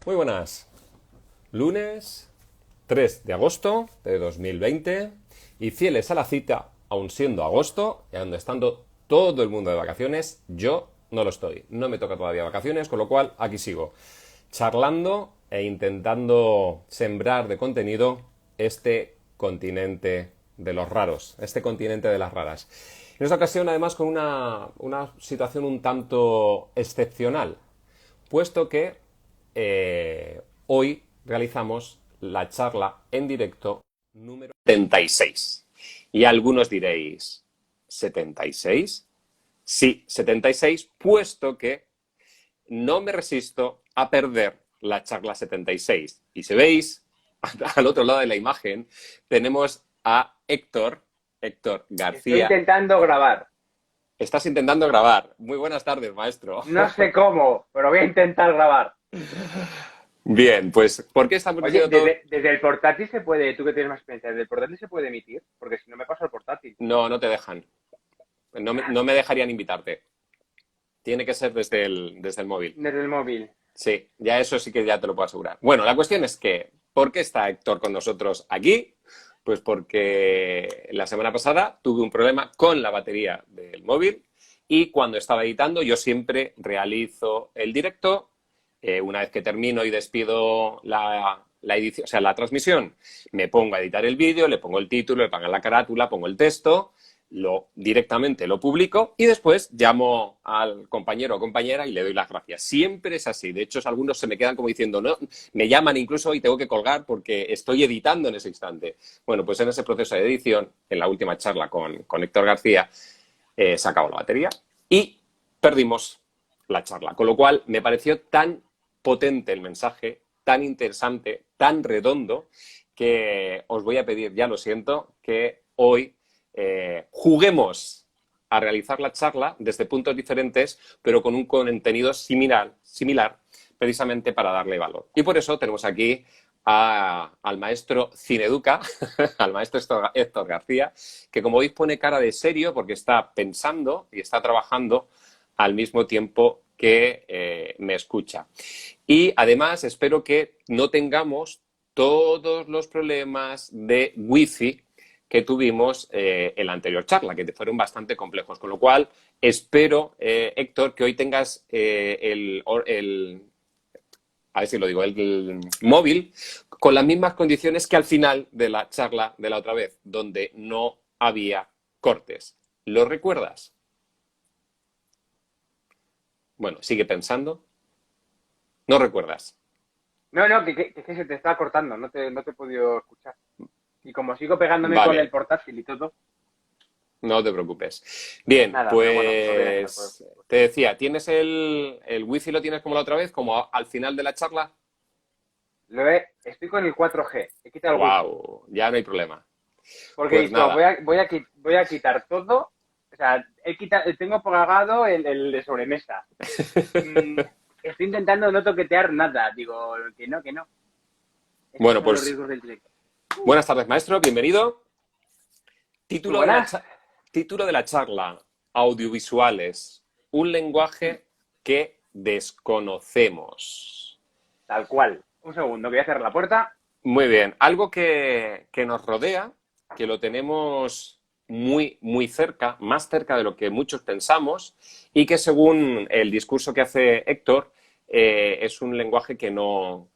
Muy buenas. Lunes 3 de agosto de 2020 y fieles a la cita, aun siendo agosto y aun estando todo el mundo de vacaciones, yo no lo estoy. No me toca todavía vacaciones, con lo cual aquí sigo charlando e intentando sembrar de contenido este continente de los raros, este continente de las raras. En esta ocasión, además, con una situación un tanto excepcional, puesto que hoy realizamos la charla en directo número 76. Y algunos diréis, ¿76? Sí, 76, puesto que no me resisto a perder la charla 76. Y si veis, al otro lado de la imagen, tenemos a Héctor Estoy García. intentando grabar. Estás intentando grabar. Muy buenas tardes, maestro. No sé cómo, pero voy a intentar grabar. Bien, pues, ¿por qué estamos Oye, diciendo todo? desde el portátil se puede, tú que tienes más experiencia, ¿desde el portátil se puede emitir? Porque si no me paso al portátil. No, no te dejan. No me dejarían invitarte. Tiene que ser desde el móvil. Desde el móvil. Sí, ya eso sí que ya te lo puedo asegurar. Bueno, la cuestión es que, ¿por qué está Héctor con nosotros aquí? Pues porque la semana pasada tuve un problema con la batería del móvil y cuando estaba editando yo siempre realizo el directo. Una vez que termino y despido la edición, o sea, la transmisión, me pongo a editar el vídeo, le pongo el título, le pongo la carátula, pongo el texto, directamente lo publico y después llamo al compañero o compañera y le doy las gracias. Siempre es así. De hecho, algunos se me quedan como diciendo, no, me llaman incluso y tengo que colgar porque estoy editando en ese instante. Bueno, pues en ese proceso de edición, en la última charla con Héctor García, se acabó la batería y perdimos la charla. Con lo cual, me pareció tan potente el mensaje, tan interesante, tan redondo, que os voy a pedir, ya lo siento, que hoy juguemos a realizar la charla desde puntos diferentes, pero con un contenido similar, precisamente para darle valor. Y por eso tenemos aquí al maestro Cineduca, al maestro Héctor García, que como veis pone cara de serio porque está pensando y está trabajando al mismo tiempo que me escucha. Y además espero que no tengamos todos los problemas de wifi que tuvimos en la anterior charla, que fueron bastante complejos. Con lo cual, espero, Héctor, que hoy tengas a ver si lo digo, el móvil con las mismas condiciones que al final de la charla de la otra vez, donde no había cortes. ¿Lo recuerdas? Bueno, sigue pensando. ¿No recuerdas? No, no, que se te está cortando, no te he podido escuchar. Y como sigo pegándome con el Vale, portátil y todo, no te preocupes. Bien, nada, pero bueno, lo voy a dejar por... pues te decía, ¿tienes el wifi lo tienes como la otra vez, como al final de la charla? Estoy con el 4G, he quitado el wifi. Wow, ya no hay problema. Porque he Pues dicho, nada, voy a quitar todo. O sea, tengo apagado el de sobremesa. Mm, Estoy intentando no toquetear nada. Digo, que no, que no. Estos bueno, son los pues riesgos del directo. buenas tardes, maestro, bienvenido. Muy Título de buenas. título de la charla, audiovisuales, un lenguaje que desconocemos. Tal cual. Un segundo, que voy a cerrar la puerta. Muy bien, algo que nos rodea, que lo tenemos muy cerca, más cerca de lo que muchos pensamos, y que según el discurso que hace Héctor, es un lenguaje que no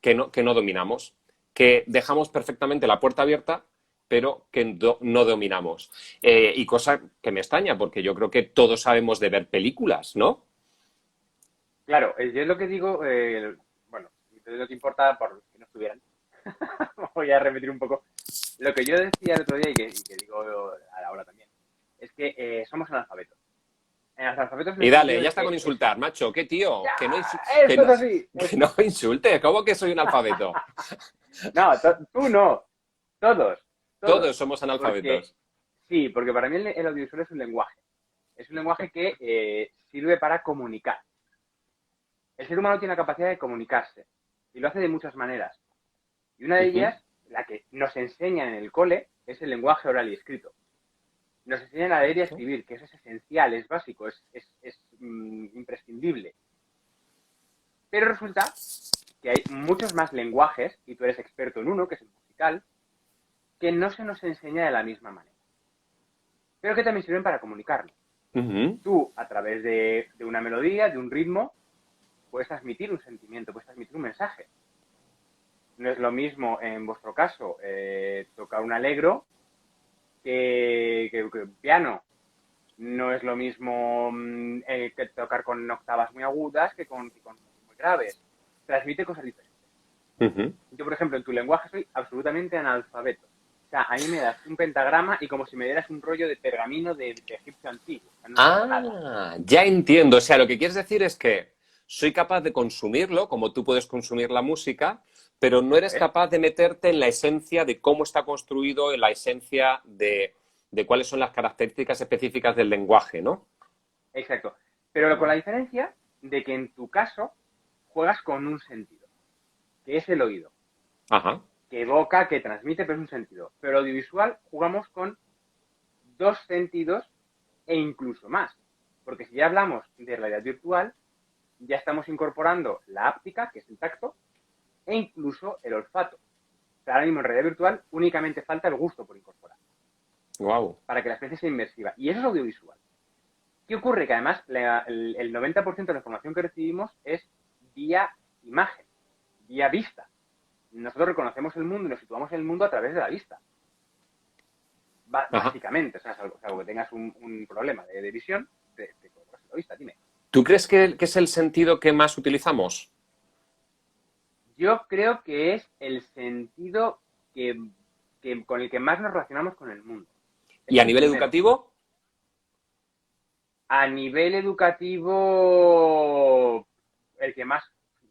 dominamos, que dejamos perfectamente la puerta abierta, pero que no dominamos. Y cosa que me extraña, porque yo creo que todos sabemos de ver películas, ¿no? Claro, yo es lo que digo, bueno, entonces no te importa por los que no estuvieran. Voy a repetir un poco. Lo que yo decía el otro día y que digo a la hora también, es que somos analfabetos. Analfabetos en Y el dale, sentido ya de está con que insultar, macho, qué tío, ¡ya! que Esto no, es así. que no insulte, ¿cómo que soy un alfabeto? No, tú no. Todos. Todos. Todos somos Porque, analfabetos. sí, porque para mí el audiovisual es un lenguaje. Es un lenguaje que sirve para comunicar. El ser humano tiene la capacidad de comunicarse. Y lo hace de muchas maneras. Y una de Ujú. ellas, la que nos enseñan en el cole, es el lenguaje oral y escrito. Nos enseñan a leer y a escribir, que eso es esencial, es básico, es imprescindible. Pero resulta que hay muchos más lenguajes, y tú eres experto en uno, que es el musical, que no se nos enseña de la misma manera, pero que también sirven para comunicarnos. Ujú. Tú, a través de una melodía, de un ritmo, puedes transmitir un sentimiento, puedes transmitir un mensaje. No es lo mismo, en vuestro caso, tocar un allegro que un piano. No es lo mismo que tocar con octavas muy agudas que con muy graves. Transmite cosas diferentes. Ujú. Yo, por ejemplo, en tu lenguaje soy absolutamente analfabeto. O sea, a mí me das un pentagrama y como si me dieras un rollo de pergamino de egipcio antiguo. O sea, no entiendo nada. Ya entiendo. O sea, lo que quieres decir es que soy capaz de consumirlo, como tú puedes consumir la música, pero no Eso eres es. capaz de meterte en la esencia de cómo está construido, en la esencia de cuáles son las características específicas del lenguaje, ¿no? Exacto. Pero con la diferencia de que en tu caso juegas con un sentido, que es el oído, Ajá. que evoca, que transmite, pero es un sentido. Pero audiovisual jugamos con dos sentidos e incluso más. Porque si ya hablamos de realidad virtual, ya estamos incorporando la áptica, que es el tacto, e incluso el olfato. O sea, ahora mismo en realidad virtual únicamente falta el gusto por incorporar, Wow. para que la experiencia sea inmersiva. Y eso es audiovisual. ¿Qué ocurre? Que además el 90% de la información que recibimos es vía imagen, vía vista. Nosotros reconocemos el mundo y nos situamos en el mundo a través de la vista. Ajá. Básicamente, o sea, salvo que tengas un problema de visión, te colocas en la vista, dime. ¿Tú crees que es el sentido que más utilizamos? Yo creo que es el sentido con el que más nos relacionamos con el mundo. ¿Y Es a el nivel primero. educativo? A nivel educativo, el que más,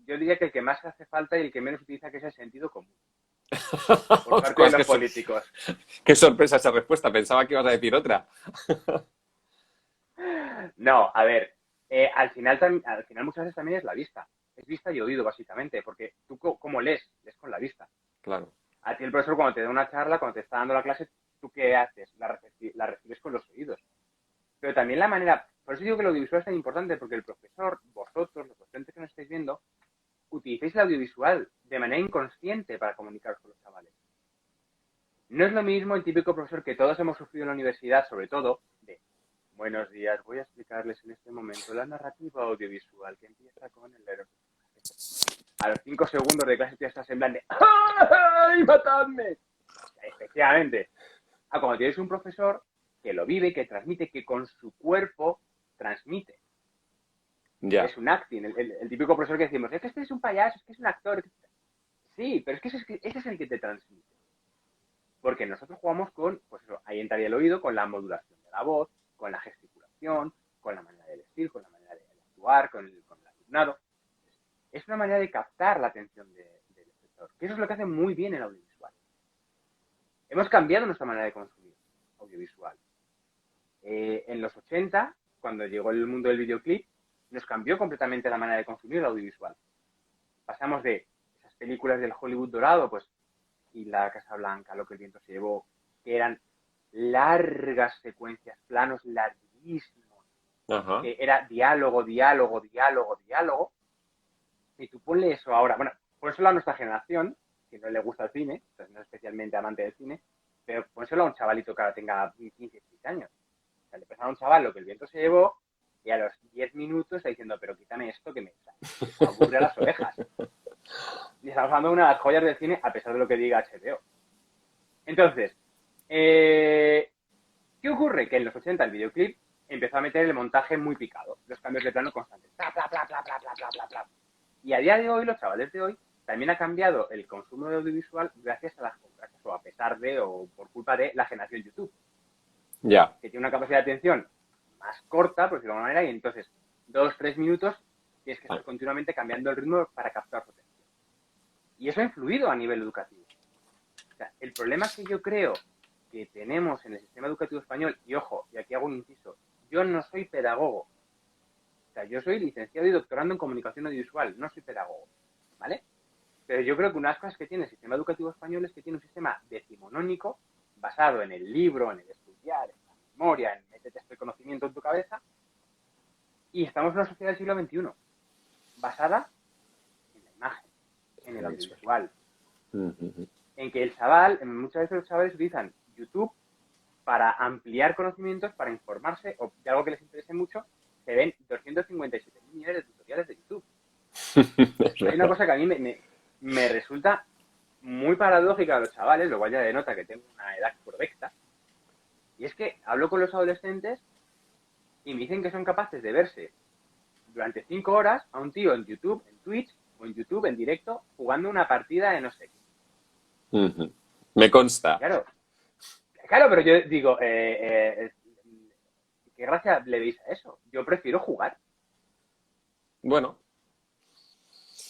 yo diría que el que más hace falta y el que menos utiliza, que es el sentido común, por parte de Ostras, los políticos. qué sorpresa esa respuesta. Pensaba que ibas a decir otra. No, a ver, al final muchas veces también es la vista. Es vista y oído, básicamente, porque tú cómo lees, lees con la vista. Claro. A ti el profesor cuando te da una charla, cuando te está dando la clase, ¿tú qué haces? La recibes con los oídos. Pero también la manera, por eso digo que el audiovisual es tan importante, porque el profesor, vosotros, los docentes que nos estáis viendo, utilicéis el audiovisual de manera inconsciente para comunicaros con los chavales. No es lo mismo el típico profesor que todos hemos sufrido en la universidad, sobre todo, de buenos días, voy a explicarles en este momento la narrativa audiovisual que empieza con el héroe. A los 5 segundos de clase ya estás en plan de ¡ay, matadme! Efectivamente. Cuando tienes un profesor que lo vive, que transmite, que con su cuerpo transmite. Ya. Es un acting. El típico profesor que decimos, es que este es un payaso, es que es un actor. Sí, pero es que ese es el que te transmite. Porque nosotros jugamos con, pues eso, ahí entraría el oído, con la modulación de la voz, con la gesticulación, con la manera de vestir, con la manera de actuar, con el alumnado. Es una manera de captar la atención del espectador, que eso es lo que hace muy bien el audiovisual. Hemos cambiado nuestra manera de consumir audiovisual. En los 80, cuando llegó el mundo del videoclip, nos cambió completamente la manera de consumir el audiovisual. Pasamos de esas películas del Hollywood dorado, pues, y La Casa Blanca, Lo que el viento se llevó, que eran largas secuencias, planos larguísimos, Ajá. que era diálogo, diálogo, diálogo, diálogo, y tú ponle eso ahora, bueno, por eso a nuestra generación, que no le gusta el cine, o sea, no es especialmente amante del cine, pero pónselo a un chavalito que ahora tenga 15, 16 años. O sea, le pasa a un chaval Lo que el viento se llevó y a los 10 minutos está diciendo, pero quítame esto que me aburre a las orejas. Y estamos hablando de una de las joyas del cine a pesar de lo que diga HBO. Entonces, ¿qué ocurre? Que en los 80 el videoclip empezó a meter el montaje muy picado, los cambios de plano constantes. Bla, bla, bla, bla, bla, bla, bla, bla, bla. Y a día de hoy, los chavales de hoy, también ha cambiado el consumo de audiovisual gracias a o a pesar de, o por culpa de la generación YouTube, Ya. que tiene una capacidad de atención más corta, por decirlo de alguna manera, y entonces 2, 3 minutos tienes que estar continuamente cambiando el ritmo para captar su atención. Y eso ha influido a nivel educativo. O sea, el problema que yo creo que tenemos en el sistema educativo español, y ojo, y aquí hago un inciso, yo no soy pedagogo. O sea, yo soy licenciado y doctorando en comunicación audiovisual, no soy pedagogo, ¿vale? Pero yo creo que una de las cosas que tiene el sistema educativo español es que tiene un sistema decimonónico basado en el libro, en el estudiar, en la memoria, en meterte este conocimiento en tu cabeza, y estamos en una sociedad del siglo XXI basada en la imagen. el audiovisual. Ujú. En que el chaval, muchas veces los chavales utilizan YouTube para ampliar conocimientos, para informarse, o de algo que les interese mucho, se ven 257 millones de tutoriales de YouTube. Hay una cosa que a mí me resulta muy paradójica a los chavales, lo cual ya denota que tengo una edad correcta, y es que hablo con los adolescentes y me dicen que son capaces de verse durante 5 horas a un tío en YouTube, en Twitch, o en YouTube en directo, jugando una partida de no sé qué. Ujú. Me consta. Claro, pero yo digo, ¿qué gracia le veis a eso? Yo prefiero jugar. Bueno,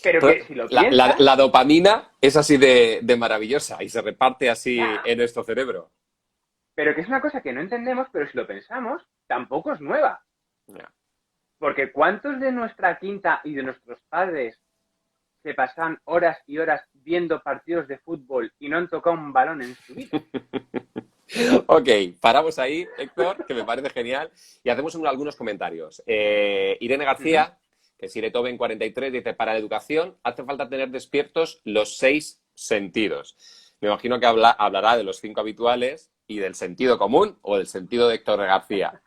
Pero que si lo piensas... la dopamina es así de maravillosa y se reparte así en nuestro cerebro. Pero que es una cosa que no entendemos, pero si lo pensamos, tampoco es nueva. Ya. Porque ¿cuántos de nuestra quinta y de nuestros padres se pasan horas y horas viendo partidos de fútbol y no han tocado un balón en su vida? Ok, paramos ahí, Héctor, que me parece genial, y hacemos algunos comentarios. Irene García, que es Iretoben 43, dice, para la educación hace falta tener despiertos los 6 sentidos. Me imagino que hablará de los 5 habituales y del sentido común o del sentido de Héctor García.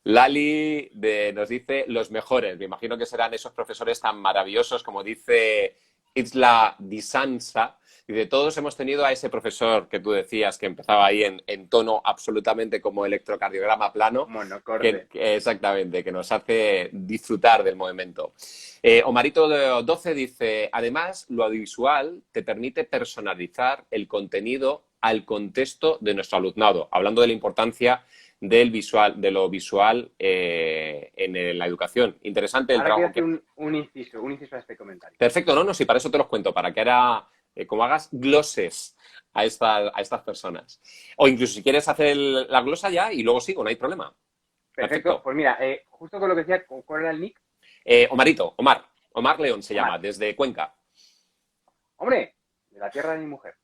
Lali nos dice los mejores. Me imagino que serán esos profesores tan maravillosos como dice Isla Disanza. Dice, todos hemos tenido a ese profesor que tú decías que empezaba ahí en tono absolutamente como electrocardiograma plano. Monocorde. Exactamente, que nos hace disfrutar del movimiento. Omarito 12 dice, además, lo audiovisual te permite personalizar el contenido al contexto de nuestro alumnado, hablando de la importancia del visual, de lo visual en la educación. Interesante el Ahora trabajo. quiero hacer un inciso a este comentario. Perfecto, no, sí, para eso te los cuento, para que ahora, como hagas gloses a estas personas. O incluso si quieres hacer la glosa ya y luego sigo, no hay problema. Perfecto. Pues mira, justo con lo que decía, ¿cuál era el nick? Omar León se llama, desde Cuenca. Hombre, de la tierra de mi mujer.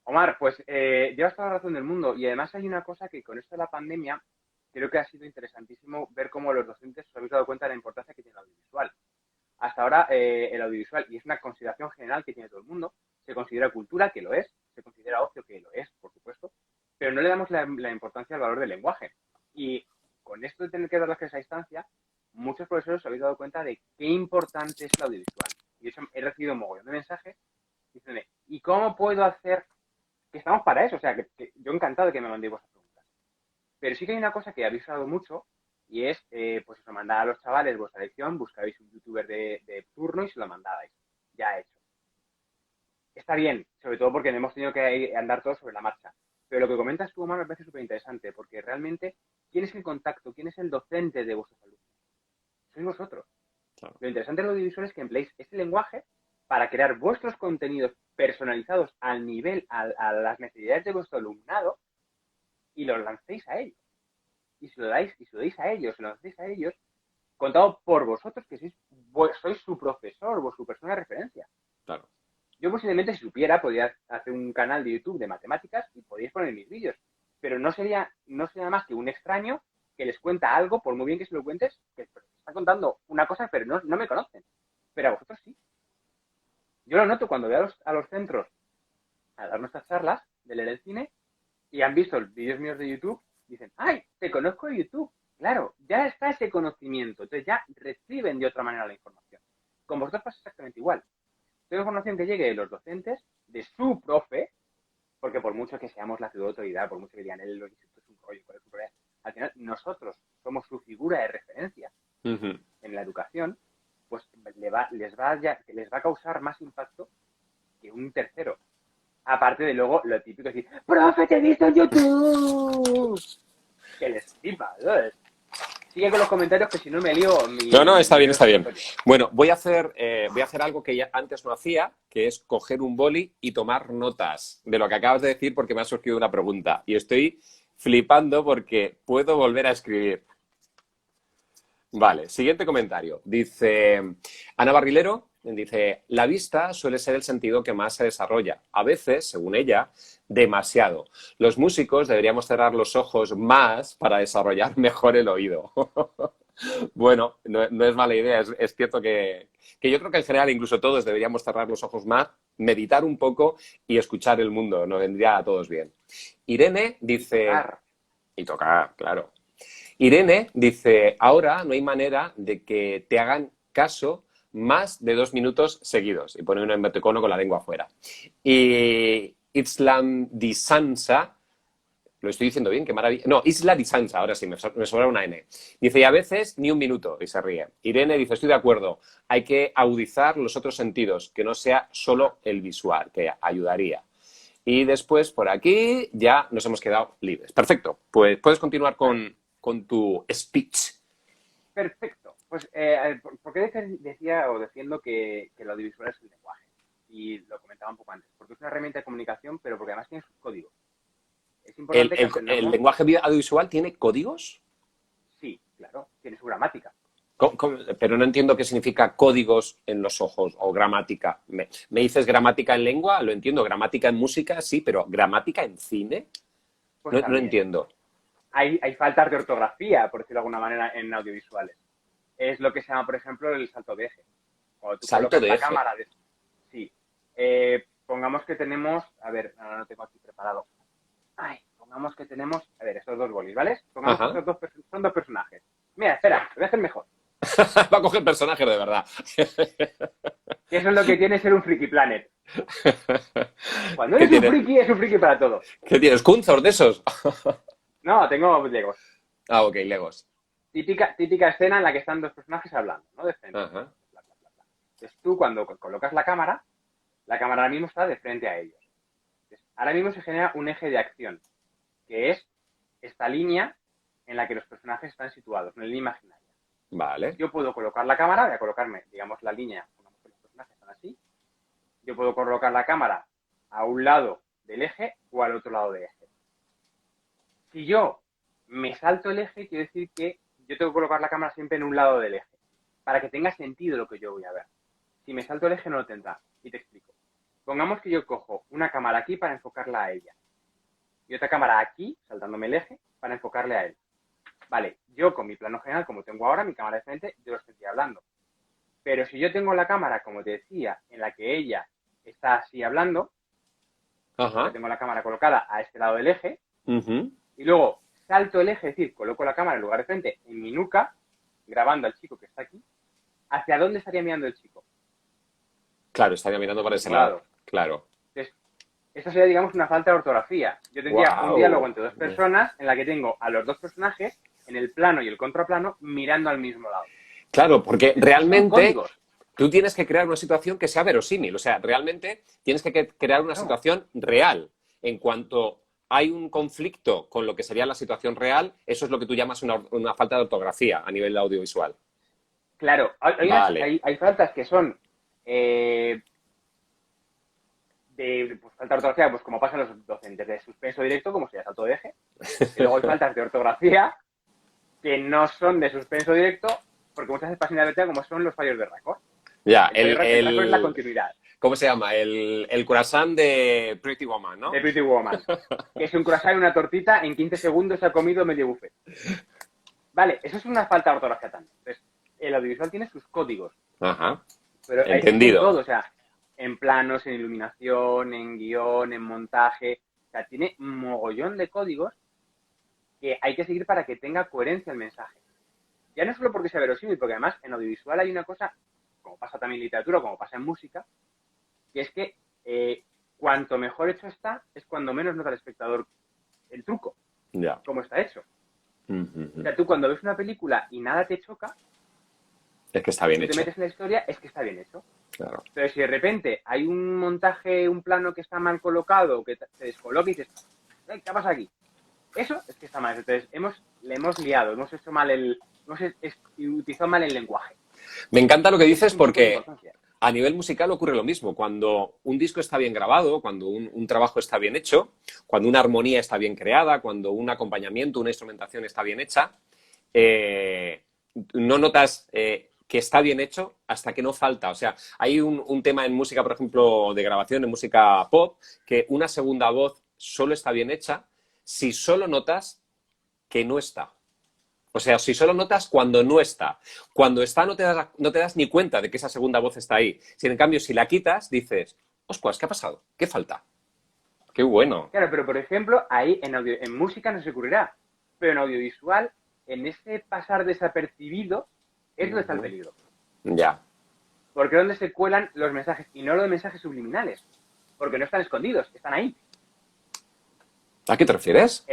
Omar, pues llevas toda la razón del mundo y además hay una cosa que con esto de la pandemia creo que ha sido interesantísimo ver cómo los docentes os habéis dado cuenta de la importancia que tiene el audiovisual. Hasta ahora el audiovisual, y es una consideración general que tiene todo el mundo, se considera cultura, que lo es, se considera ocio, que lo es, por supuesto, pero no le damos la importancia al valor del lenguaje. Y con esto de tener que dar esa distancia, muchos profesores os habéis dado cuenta de qué importante es el audiovisual. Y eso he recibido un mogollón de mensajes diciéndome, ¿y cómo puedo hacer? Que estamos para eso, o sea, que yo encantado de que me mandéis vuestras preguntas. Pero sí que hay una cosa que habéis usado mucho y es, pues os mandaba a los chavales vuestra lección, buscabais un youtuber de turno y se lo mandabais. Ya hecho. Está bien, sobre todo porque hemos tenido que andar todos sobre la marcha. Pero lo que comentas tú, Omar, me parece súper interesante, porque realmente, ¿quién es el contacto? ¿Quién es el docente de vuestros alumnos? Sois vosotros. Claro. Lo interesante de lo audiovisual es que empleéis este lenguaje para crear vuestros contenidos personalizados al nivel, a las necesidades de vuestro alumnado y los lancéis a ellos. Y se lo deis a ellos, se lo lancéis a ellos, contado por vosotros, que sois su profesor o su persona de referencia. Claro. Yo posiblemente, si supiera, podría hacer un canal de YouTube de matemáticas y podríais poner mis vídeos. Pero no sería más que un extraño que les cuenta algo, por muy bien que se lo cuentes, que está contando una cosa, pero no me conocen. Pero a vosotros sí. Yo lo noto cuando voy a los centros a dar nuestras charlas de leer el cine y han visto los vídeos míos de YouTube, dicen, ¡ay, te conozco de YouTube! Claro, ya está ese conocimiento, entonces ya reciben de otra manera la información. Con vosotros pasa exactamente igual. Toda información que llegue de los docentes, de su profe, porque por mucho que seamos la ciudad autoridad, por mucho que digan él, los institutos es un rollo, ¿cuál es su problema? Al final, nosotros somos su figura de referencia en la educación, pues les va a causar más impacto que un tercero. Aparte de luego lo típico es decir, ¡profe, te he visto en YouTube! Que les flipa, ¿sabes? Sigue con los comentarios que si no me lío... No, está bien, está bien. Bueno, voy a hacer algo que ya antes no hacía, que es coger un boli y tomar notas de lo que acabas de decir porque me ha surgido una pregunta. Y estoy flipando porque puedo volver a escribir. Vale, siguiente comentario. Dice Ana Barrilero, dice, la vista suele ser el sentido que más se desarrolla. A veces, según ella, demasiado. Los músicos deberíamos cerrar los ojos más para desarrollar mejor el oído. Bueno, no es mala idea. Es cierto que yo creo que en general incluso todos deberíamos cerrar los ojos más, meditar un poco y escuchar el mundo. Nos vendría a todos bien. Irene dice... Tocar. Y tocar, claro. Irene dice, ahora no hay manera de que te hagan caso más de 2 minutos seguidos. Y pone un emoticono con la lengua afuera. Y Islam di Sansa, lo estoy diciendo bien, qué maravilla. No, Isla di Sansa, ahora sí, me sobra una N. Dice, y a veces ni un minuto, y se ríe. Irene dice, estoy de acuerdo, hay que agudizar los otros sentidos, que no sea solo el visual, que ayudaría. Y después, por aquí, ya nos hemos quedado libres. Perfecto, pues puedes continuar con tu speech. Perfecto. Pues, ¿por qué decía o defiendo que el audiovisual es el lenguaje? Y lo comentaba un poco antes. Porque es una herramienta de comunicación, pero porque además tiene sus códigos. Es ¿El, importante que el- el aprendamos... lenguaje audiovisual tiene códigos? Sí, claro, tiene su gramática. Pero no entiendo qué significa códigos en los ojos o gramática. ¿Me dices gramática en lengua? Lo entiendo. Gramática en música, sí, pero ¿gramática en cine? Pues No también. entiendo. Hay faltas de ortografía, por decirlo de alguna manera, en audiovisuales. Es lo que se llama, por ejemplo, el salto de eje. Cuando tú Salto colocas de la eje. cámara... Sí. Pongamos que tenemos... A ver, no tengo aquí preparado. Ay, pongamos que tenemos... A ver, estos dos bolis, ¿vale? Pongamos que Ajá. son dos personajes. Mira, espera, lo voy a hacer mejor. Va a coger personajes de verdad. Que eso es lo que tiene ser un Friki Planet. Cuando ¿Qué eres un tienes? friki, es un friki para todo. ¿Qué tienes? ¿Kunzor de esos? No, tengo Legos. Ah, ok, Legos. Típica escena en la que están dos personajes hablando, ¿no? De frente. Ajá. Bla, bla, bla, bla. Entonces tú cuando colocas la cámara ahora mismo está de frente a ellos. Entonces, ahora mismo se genera un eje de acción, que es esta línea en la que los personajes están situados, una línea imaginaria. Vale. Yo puedo colocar la cámara, voy a colocarme, digamos, la línea, pongamos que los personajes están así. Yo puedo colocar la cámara a un lado del eje o al otro lado del eje. Si yo me salto el eje, quiere decir que yo tengo que colocar la cámara siempre en un lado del eje, para que tenga sentido lo que yo voy a ver. Si me salto el eje no lo tendrá. Y te explico. Pongamos que yo cojo una cámara aquí para enfocarla a ella. Y otra cámara aquí, saltándome el eje, para enfocarle a él. Vale, yo con mi plano general, como tengo ahora, mi cámara de frente, yo lo estoy hablando. Pero si yo tengo la cámara, como te decía, en la que ella está así hablando, yo Ajá. tengo la cámara colocada a este lado del eje, Ujú. y luego salto el eje, es decir, coloco la cámara en lugar de frente en mi nuca, grabando al chico que está aquí, ¿hacia dónde estaría mirando el chico? Claro, estaría mirando para ese lado. Claro. Entonces, esto sería, digamos, una falta de ortografía. Yo tendría un Wow. diálogo entre dos personas en la que tengo a los dos personajes en el plano y el contraplano mirando al mismo lado. Claro, porque Son realmente códigos. tú tienes que crear una situación que sea verosímil. O sea, realmente tienes que crear una No, situación real. En cuanto hay un conflicto con lo que sería la situación real, eso es lo que tú llamas una falta de ortografía a nivel audiovisual. claro, Vale. hay faltas que son pues, falta de ortografía, pues como pasan los docentes, de suspenso directo, como sería salto de eje. Y luego hay faltas de ortografía que no son de suspenso directo, porque muchas veces pasan inadvertida como son los fallos de raccord. Ya, El fallo de raccord es la continuidad. ¿cómo se llama? El croissant de Pretty Woman, ¿no? De Pretty Woman. Que es un croissant y una tortita, en 15 segundos se ha comido medio buffet. Vale, eso es una falta de ortografía también. Entonces, el audiovisual tiene sus códigos. Ajá. Pero Entendido. en todo, o sea, en planos, en iluminación, en guión, en montaje. O sea, tiene un mogollón de códigos que hay que seguir para que tenga coherencia el mensaje. Ya no solo porque sea verosímil, porque además en audiovisual hay una cosa, como pasa también en literatura, como pasa en música, que es que cuanto mejor hecho está, es cuando menos nota el espectador el truco, Ya. cómo está hecho. Ujú. O sea, tú cuando ves una película y nada te choca, Es que está bien tú te hecho. metes en la historia, es que está bien hecho. Claro. Pero si de repente hay un montaje, un plano que está mal colocado, que te descoloca y dices, ¿qué pasa aquí? Eso es que está mal. Entonces, le hemos liado, hemos hecho mal hemos utilizado mal el lenguaje. Me encanta lo que dices Es un poco de porque importancia. a nivel musical ocurre lo mismo. Cuando un disco está bien grabado, cuando un trabajo está bien hecho, cuando una armonía está bien creada, cuando un acompañamiento, una instrumentación está bien hecha, no notas que está bien hecho hasta que no falta. O sea, hay un tema en música, por ejemplo, de grabación, en música pop, que una segunda voz solo está bien hecha si solo notas que no está. O sea, si solo notas cuando no está. Cuando está no te das ni cuenta de que esa segunda voz está ahí. Si en cambio, si la quitas, dices, oscuas, ¿qué ha pasado? ¿Qué falta? ¡Qué bueno! Claro, pero por ejemplo, ahí en música no se ocurrirá, pero en audiovisual, en ese pasar desapercibido, es donde está el peligro. Ya. Porque es donde se cuelan los mensajes, y no los mensajes subliminales, porque no están escondidos, están ahí. ¿A qué te refieres?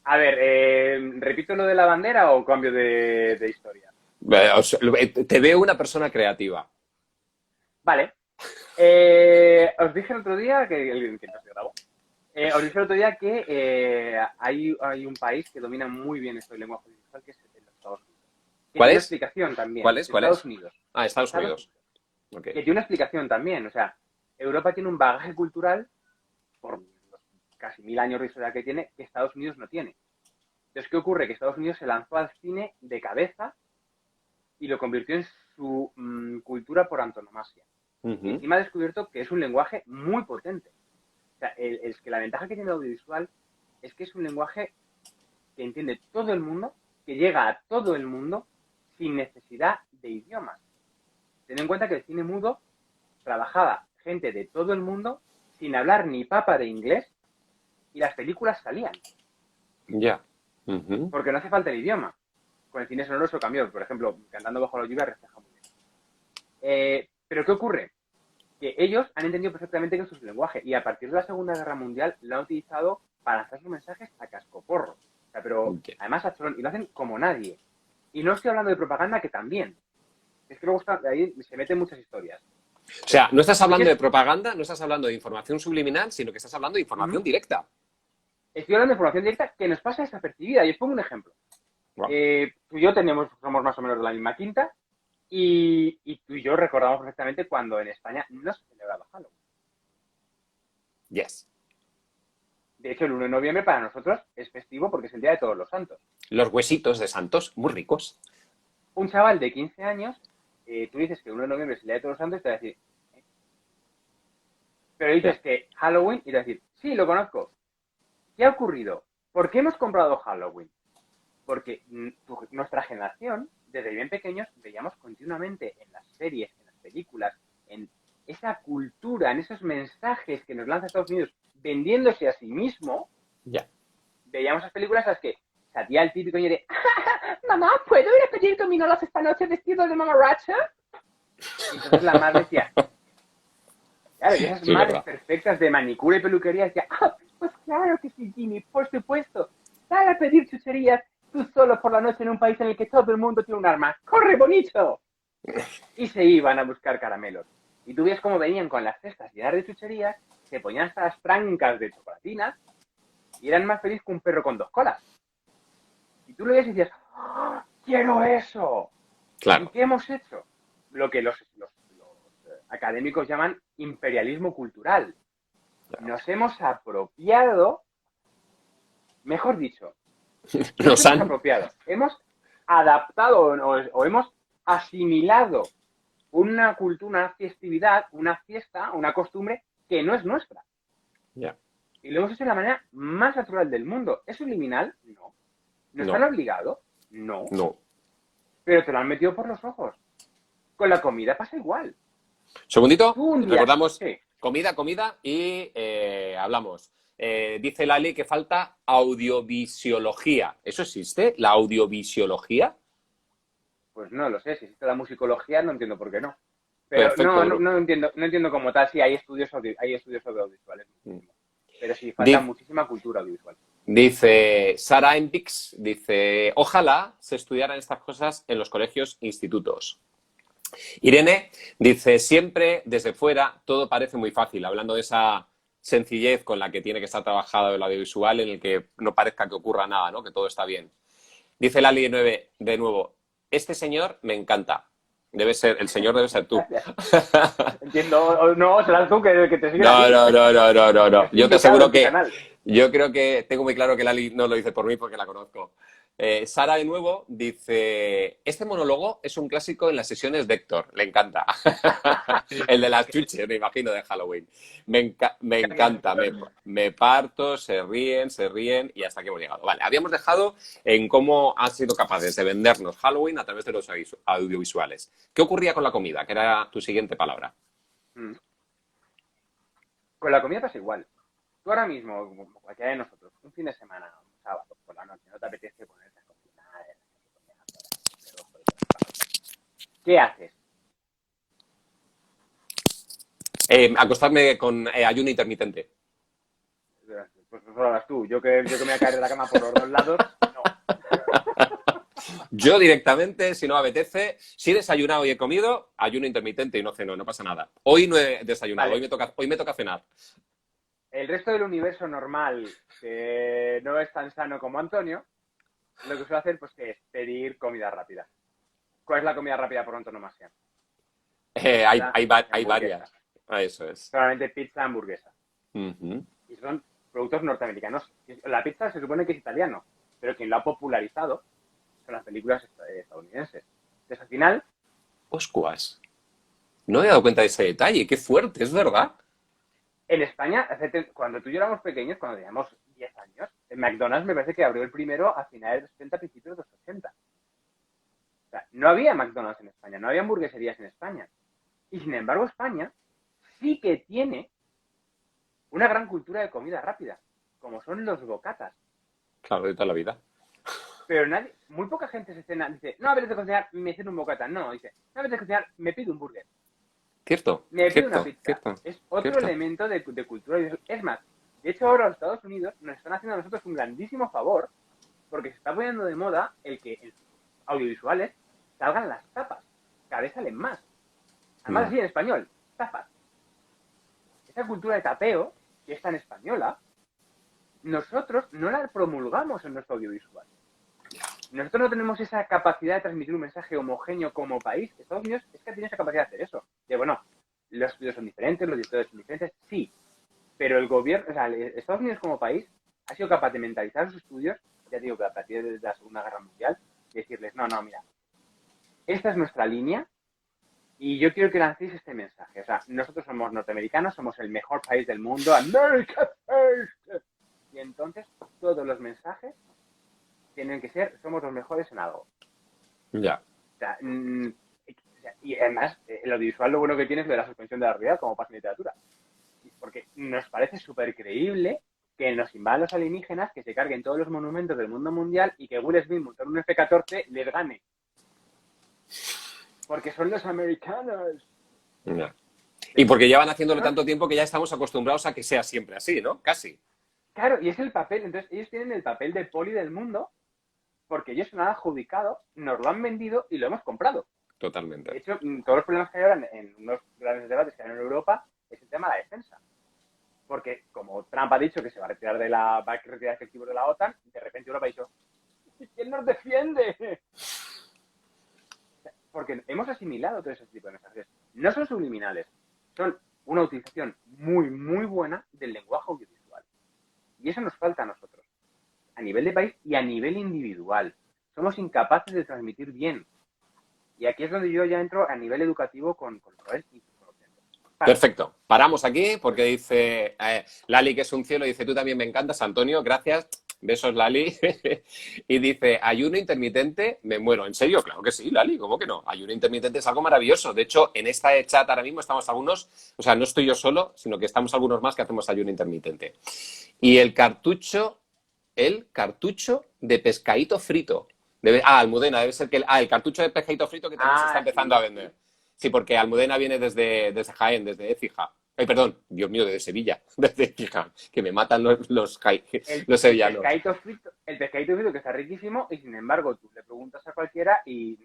A ver, ¿repito lo de la bandera o cambio de historia? Te veo una persona creativa. Vale. Os dije el otro día que no se grabó. Os dije el otro día que hay un país que domina muy bien esto del lenguaje audiovisual, que es los Estados Unidos. Que ¿Cuál tiene una es? explicación también. ¿Cuál es? Estados Unidos. Ah, Estados Unidos. Que tiene una explicación también. O sea, Europa tiene un bagaje cultural por los casi 1000 años de historia que tiene, que Estados Unidos no tiene. Entonces, ¿qué ocurre? Que Estados Unidos se lanzó al cine de cabeza y lo convirtió en su cultura por antonomasia. Y encima ha descubierto que es un lenguaje muy potente. O sea, es que la ventaja que tiene el audiovisual es que es un lenguaje que entiende todo el mundo, que llega a todo el mundo sin necesidad de idiomas. Ten en cuenta que el cine mudo trabajaba gente de todo el mundo sin hablar ni papa de inglés y las películas salían. Ya. Porque no hace falta el idioma. Con el cine sonoro eso cambió. Por ejemplo, Cantando bajo la lluvia refleja muy bien. Pero ¿qué ocurre? Que ellos han entendido perfectamente que esto es un lenguaje y a partir de la Segunda Guerra Mundial lo han utilizado para lanzar sus mensajes a cascoporro. O sea, pero además a cholón, y lo hacen como nadie. Y no estoy hablando de propaganda, que también. Es que luego ahí se meten muchas historias. O sea, no estás hablando de propaganda, no estás hablando de información subliminal, sino que estás hablando de información directa. Estoy hablando de información directa que nos pasa desapercibida. Y os pongo un ejemplo. Wow. Tú y yo somos más o menos de la misma quinta. Y tú y yo recordamos perfectamente cuando en España no se celebraba Halloween. Yes. De hecho, el 1 de noviembre para nosotros es festivo porque es el Día de Todos los Santos. Los huesitos de santos, muy ricos. Un chaval de 15 años, tú dices que el 1 de noviembre es el Día de Todos los Santos y te va a decir... Pero dices que Halloween y te va a decir, sí, lo conozco. ¿Qué ha ocurrido? ¿Por qué hemos comprado Halloween? Porque nuestra generación, desde bien pequeños, veíamos continuamente en las series, en las películas, en esa cultura, en esos mensajes que nos lanza Estados Unidos vendiéndose a sí mismo. Veíamos esas películas en las que salía el típico niño de mamá, ¿puedo ir a pedir gominolas esta noche vestido de mamarracha? Y entonces la madre decía, claro, y esas madres perfectas de manicura y peluquería decía, pues claro que sí, Jimmy, por supuesto, sal a pedir chucherías tú solo por la noche en un país en el que todo el mundo tiene un arma. ¡Corre, bonito! Y se iban a buscar caramelos. Y tú ves cómo venían con las cestas llenas de chucherías, se ponían hasta las trancas de chocolatinas y eran más felices que un perro con 2 colas. Y tú lo ves y decías, ¡oh, quiero eso! Claro. ¿Y qué hemos hecho? Lo que los académicos llaman imperialismo cultural. Claro. Nos hemos apropiado, mejor dicho, nos han apropiado. Hemos adaptado o hemos asimilado una cultura, una festividad, una fiesta, una costumbre que no es nuestra. Yeah. Y lo hemos hecho de la manera más natural del mundo. ¿Es subliminal? No. ¿No están obligados? No. No. Pero te lo han metido por los ojos. Con la comida pasa igual. Segundito, Un día, recordamos sí. comida y hablamos. Dice Lali que falta audiovisiología. ¿Eso existe? ¿La audiovisiología? Pues no lo sé. Si existe la musicología, no entiendo por qué no. Pero perfecto, no entiendo como tal si hay estudios sobre audiovisuales. Pero sí, falta muchísima cultura audiovisual. Dice Sara Empix, dice, ojalá se estudiaran estas cosas en los colegios e institutos. Irene dice, siempre desde fuera todo parece muy fácil, hablando de esa sencillez con la que tiene que estar trabajado el audiovisual, en el que no parezca que ocurra nada, ¿no? Que todo está bien. Dice Lali de nuevo, este señor me encanta. El señor debe ser tú. Entiendo, no, serás tú que te sigue. No. Yo te aseguro que, yo creo que tengo muy claro que Lali no lo dice por mí porque la conozco. Sara, de nuevo, dice: este monólogo es un clásico en las sesiones de Héctor. Le encanta. El de las chuches, me imagino, de Halloween. Me encanta. Me parto, se ríen y hasta aquí hemos llegado. Vale, habíamos dejado en cómo han sido capaces de vendernos Halloween a través de los audiovisuales. ¿Qué ocurría con la comida? Que era tu siguiente palabra. Con la comida pasa igual. Tú ahora mismo, como cualquiera de nosotros, un fin de semana, un sábado, por la noche, no te apetece ponerte a cocinar, ¿qué haces? Acostarme con ayuno intermitente. Pues eso lo hagas tú. Yo que me voy a caer de la cama por los dos lados, no. Yo directamente, si no me apetece, si he desayunado y he comido, ayuno intermitente y no ceno, no pasa nada. Hoy no he desayunado, Vale. hoy me toca cenar. El resto del universo normal, que no es tan sano como Antonio, lo que suele hacer pues, que es pedir comida rápida. ¿Cuál es la comida rápida por antonomasia? Hay Hamburguesa. varias. Eso es. Solamente pizza, hamburguesa. Uh-huh. Y son productos norteamericanos. La pizza se supone que es italiano, pero quien lo ha popularizado son las películas estadounidenses. Entonces, al final... Oscuas. No me he dado cuenta de ese detalle. Qué fuerte, es verdad. En España, cuando tú y yo éramos pequeños, cuando teníamos 10 años, en McDonald's me parece que abrió el primero a finales de los 70, principios de los 80. O sea, no había McDonald's en España, no había hamburgueserías en España. Y sin embargo, España sí que tiene una gran cultura de comida rápida, como son los bocatas. Claro, de toda la vida. Pero muy poca gente se cena, dice, no, a ver de cocinar, me ceno un bocata. No, dice, no, a ver de cocinar, me pido un burger. Cierto. Me pido Cierto, una pizza. cierto, Es otro cierto. elemento de cultura. Es más, de hecho ahora los Estados Unidos nos están haciendo a nosotros un grandísimo favor porque se está poniendo de moda el que en sus audiovisuales salgan las tapas. Cada vez salen más. Además así en español, tapas. Esa cultura de tapeo, que es tan española, nosotros no la promulgamos en nuestro audiovisual. Nosotros no tenemos esa capacidad de transmitir un mensaje homogéneo como país. Estados Unidos es que tiene esa capacidad de hacer eso. Que bueno, los estudios son diferentes, los directores son diferentes, sí. Pero el gobierno, o sea, Estados Unidos como país ha sido capaz de mentalizar sus estudios, ya digo que a partir de la Segunda Guerra Mundial, y decirles, no, mira, esta es nuestra línea y yo quiero que lancéis este mensaje. O sea, nosotros somos norteamericanos, somos el mejor país del mundo, America First. Y entonces todos los mensajes tienen que ser, somos los mejores en algo. Ya. O sea, y además, el audiovisual lo bueno que tiene es lo de la suspensión de la realidad, como pasa en literatura. Porque nos parece súper creíble que nos invadan los alienígenas, que se carguen todos los monumentos del mundo mundial y que Will Smith montando un F-14 les gane. Porque son los americanos. Ya. Y porque llevan haciéndolo tanto tiempo que ya estamos acostumbrados a que sea siempre así, ¿no? Casi. Claro, y es el papel. Entonces, ellos tienen el papel de poli del mundo porque ellos se lo han adjudicado, nos lo han vendido y lo hemos comprado. Totalmente. De hecho, todos los problemas que hay ahora en unos grandes debates que hay en Europa es el tema de la defensa. Porque, como Trump ha dicho que se va a retirar va a retirar efectivos de la OTAN, de repente Europa ha dicho, ¿quién nos defiende? Porque hemos asimilado todo ese tipo de mensajes. No son subliminales, son una utilización muy, muy buena del lenguaje audiovisual. Y eso nos falta a nosotros, a nivel de país y a nivel individual. Somos incapaces de transmitir bien. Y aquí es donde yo ya entro a nivel educativo con Roel y con los centros. Perfecto. Paramos aquí porque dice Lali, que es un cielo, dice, tú también me encantas, Antonio, gracias. Besos, Lali. Y dice, ayuno intermitente, me muero. ¿En serio? Claro que sí, Lali, ¿cómo que no? Ayuno intermitente es algo maravilloso. De hecho, en esta chat ahora mismo estamos algunos, o sea, no estoy yo solo, sino que estamos algunos más que hacemos ayuno intermitente. Y el cartucho de pescadito frito. Almudena, debe ser que el cartucho de pescadito frito que también se está empezando a vender. Sí, porque Almudena viene desde Jaén, desde Écija. Perdón, Dios mío, desde Sevilla, desde Écija, que me matan los sevillanos. El pescadito frito que está riquísimo y sin embargo tú le preguntas a cualquiera y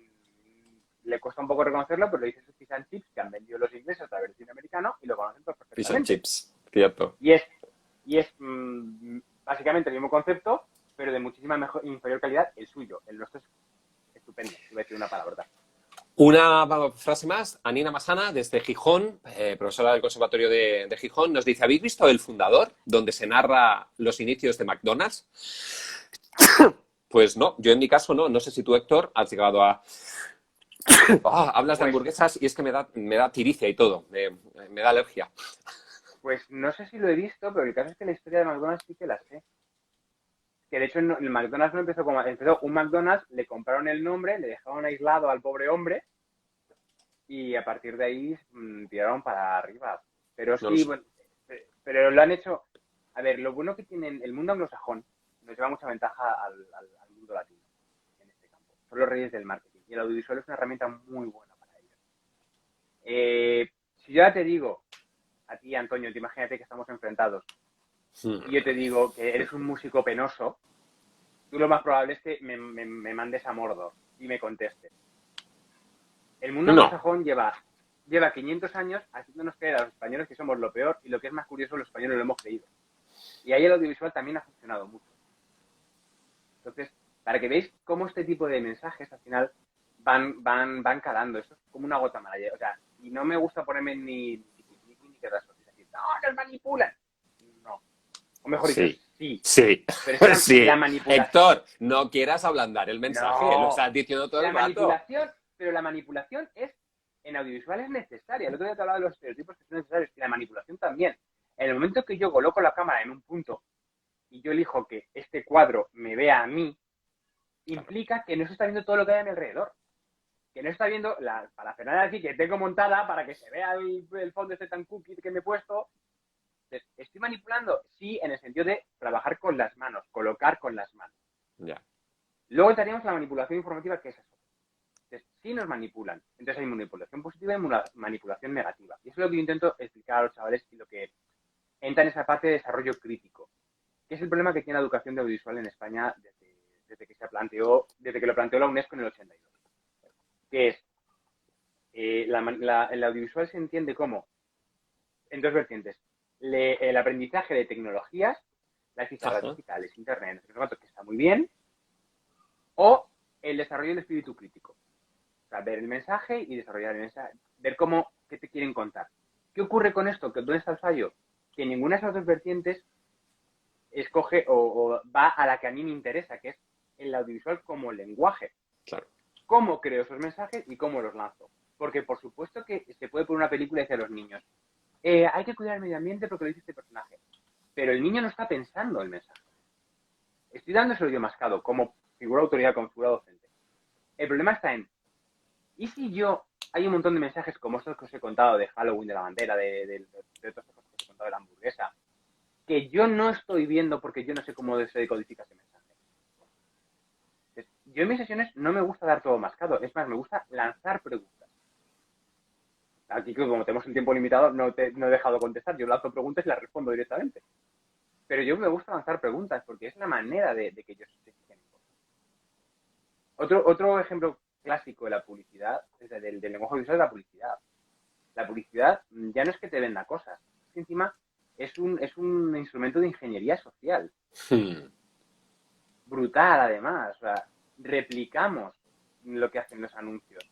le cuesta un poco reconocerlo, pero le dices fish and chips que han vendido los ingleses a través del cine americano y lo conocen perfectamente. Fish and chips, cierto. Y es básicamente el mismo concepto, pero de muchísima inferior calidad el suyo. El nuestro es estupendo, iba a decir una palabra. Una frase más, Anina Masana, desde Gijón, profesora del Conservatorio de Gijón, nos dice, ¿habéis visto El Fundador, donde se narra los inicios de McDonald's? Pues no, yo en mi caso no. No sé si tú, Héctor, has llegado a... hablas de Pues, hamburguesas y es que me da tiricia y todo. Me da alergia. pues no sé si lo he visto, pero el caso es que la historia de McDonald's sí que la sé. Que de hecho el McDonald's no empezó como... Empezó un McDonald's, le compraron el nombre, le dejaron aislado al pobre hombre y a partir de ahí tiraron para arriba. Pero No lo sí, sé. bueno, pero lo han hecho... A ver, lo bueno que tiene el mundo anglosajón nos lleva mucha ventaja al mundo latino en este campo. Son los reyes del marketing y el audiovisual es una herramienta muy buena para ellos. Si yo ya te digo, a ti, Antonio, te imagínate que estamos enfrentados y yo te digo que eres un músico penoso, tú lo más probable es que me mandes a Mordor y me contestes. El mundo No. anglosajón lleva 500 años haciéndonos creer a los españoles que somos lo peor y lo que es más curioso, los españoles lo hemos creído. Y ahí el audiovisual también ha funcionado mucho. Entonces, para que veáis cómo este tipo de mensajes al final van calando. Esto es como una gota mala. O sea, y no me gusta ponerme ni que das es decir, no, nos manipulan. No. O mejor dicho, Sí. sí. Sí. Pero es que Sí. la manipulación... Héctor, no quieras ablandar el mensaje. No. Lo estás diciendo todo La el rato. manipulación es, en audiovisual es necesaria. El otro día te hablaba de los estereotipos que son necesarios y la manipulación también. En el momento que yo coloco la cámara en un punto y yo elijo que este cuadro me vea a mí, implica que no se está viendo todo lo que hay a mi alrededor. Que no se está viendo la parafernalia aquí que tengo montada para que se vea el fondo este tan cookie que me he puesto. Entonces, ¿estoy manipulando? Sí, en el sentido de trabajar con las manos, colocar con las manos. Ya. Luego estaríamos la manipulación informativa, que es eso. Entonces, sí nos manipulan. Entonces hay manipulación positiva y manipulación negativa. Y eso es lo que yo intento explicar a los chavales y lo que entra en esa parte de desarrollo crítico, que es el problema que tiene la educación de audiovisual en España desde que desde que lo planteó la UNESCO en el 82. Que es, el audiovisual se entiende como, en dos vertientes, el aprendizaje de tecnologías, las pizarras Ajá. digitales, internet, que está muy bien, o el desarrollo del espíritu crítico. O sea, ver el mensaje y desarrollar el mensaje, ver qué te quieren contar. ¿Qué ocurre con esto? ¿Dónde está el fallo? Que ninguna de esas dos vertientes escoge o va a la que a mí me interesa, que es el audiovisual como lenguaje. Claro. Cómo creo esos mensajes y cómo los lanzo. Porque por supuesto que se puede poner una película y decir a los niños, hay que cuidar el medio ambiente porque lo dice este personaje. Pero el niño no está pensando el mensaje. Estoy dándoselo yo mascado como figura de autoridad, como figura docente. El problema está en, ¿y si hay un montón de mensajes como estos que os he contado de Halloween, de la bandera, de otras cosas que os he contado de la hamburguesa, que yo no estoy viendo porque yo no sé cómo se decodifica ese mensaje? Entonces, yo en mis sesiones no me gusta dar todo mascado, es más, me gusta lanzar preguntas. Aquí, como tenemos un tiempo limitado, no he dejado contestar, yo lanzo preguntas y las respondo directamente. Pero yo me gusta lanzar preguntas porque es la manera de que ellos se fijen. Otro ejemplo clásico de la publicidad, del lenguaje visual, de la publicidad. La publicidad ya no es que te venda cosas, es que encima es un instrumento de ingeniería social. Brutal, además. O sea, replicamos lo que hacen los anuncios.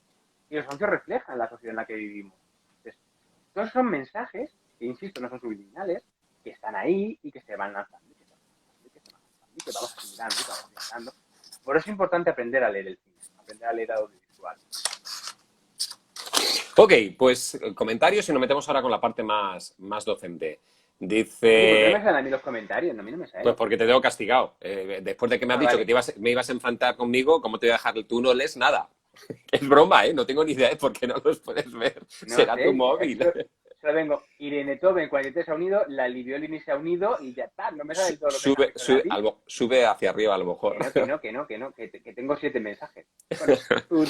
Y los anuncios reflejan la sociedad en la que vivimos. Entonces, todos son mensajes que, insisto, no son subliminales, que están ahí y que se van lanzando, y que se van lanzando, y que se van lanzando, y que vamos asimilando, y que vamos asimilando. Por eso es importante aprender a leer el cine, aprender a leer audiovisual. Ok, pues comentarios y nos metemos ahora con la parte más docente. Oye, ¿por qué no me Dice, salen a mí los comentarios? A mí no me pues salen. porque te tengo castigado. Después de que me has dicho Vale. que me ibas a enfrentar conmigo, ¿cómo te voy a dejar? Tú no lees nada. Es broma, ¿eh? No tengo ni idea de por qué no los puedes ver. No Será tu sé, móvil. solo vengo, Irene Toben 43 se ha unido, la Liviolini se ha unido y ya está, no me sale todo lo que me sale a ti. Sube hacia arriba a lo mejor. Que tengo 7 mensajes. Bueno,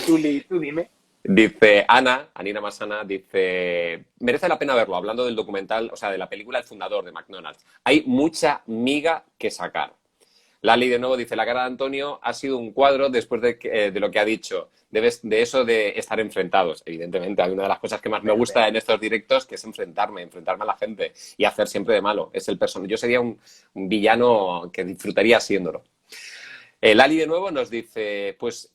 tú dime. Dice Anina Masana, dice, merece la pena verlo, hablando del documental, o sea, de la película El Fundador de McDonald's. Hay mucha miga que sacar. Lali de nuevo dice, la cara de Antonio ha sido un cuadro después de lo que ha dicho, de eso de estar enfrentados. Evidentemente, hay una de las cosas que más me gusta en estos directos, que es enfrentarme a la gente y hacer siempre de malo. Es el personaje. Yo sería un villano que disfrutaría siéndolo. Lali de nuevo nos dice, pues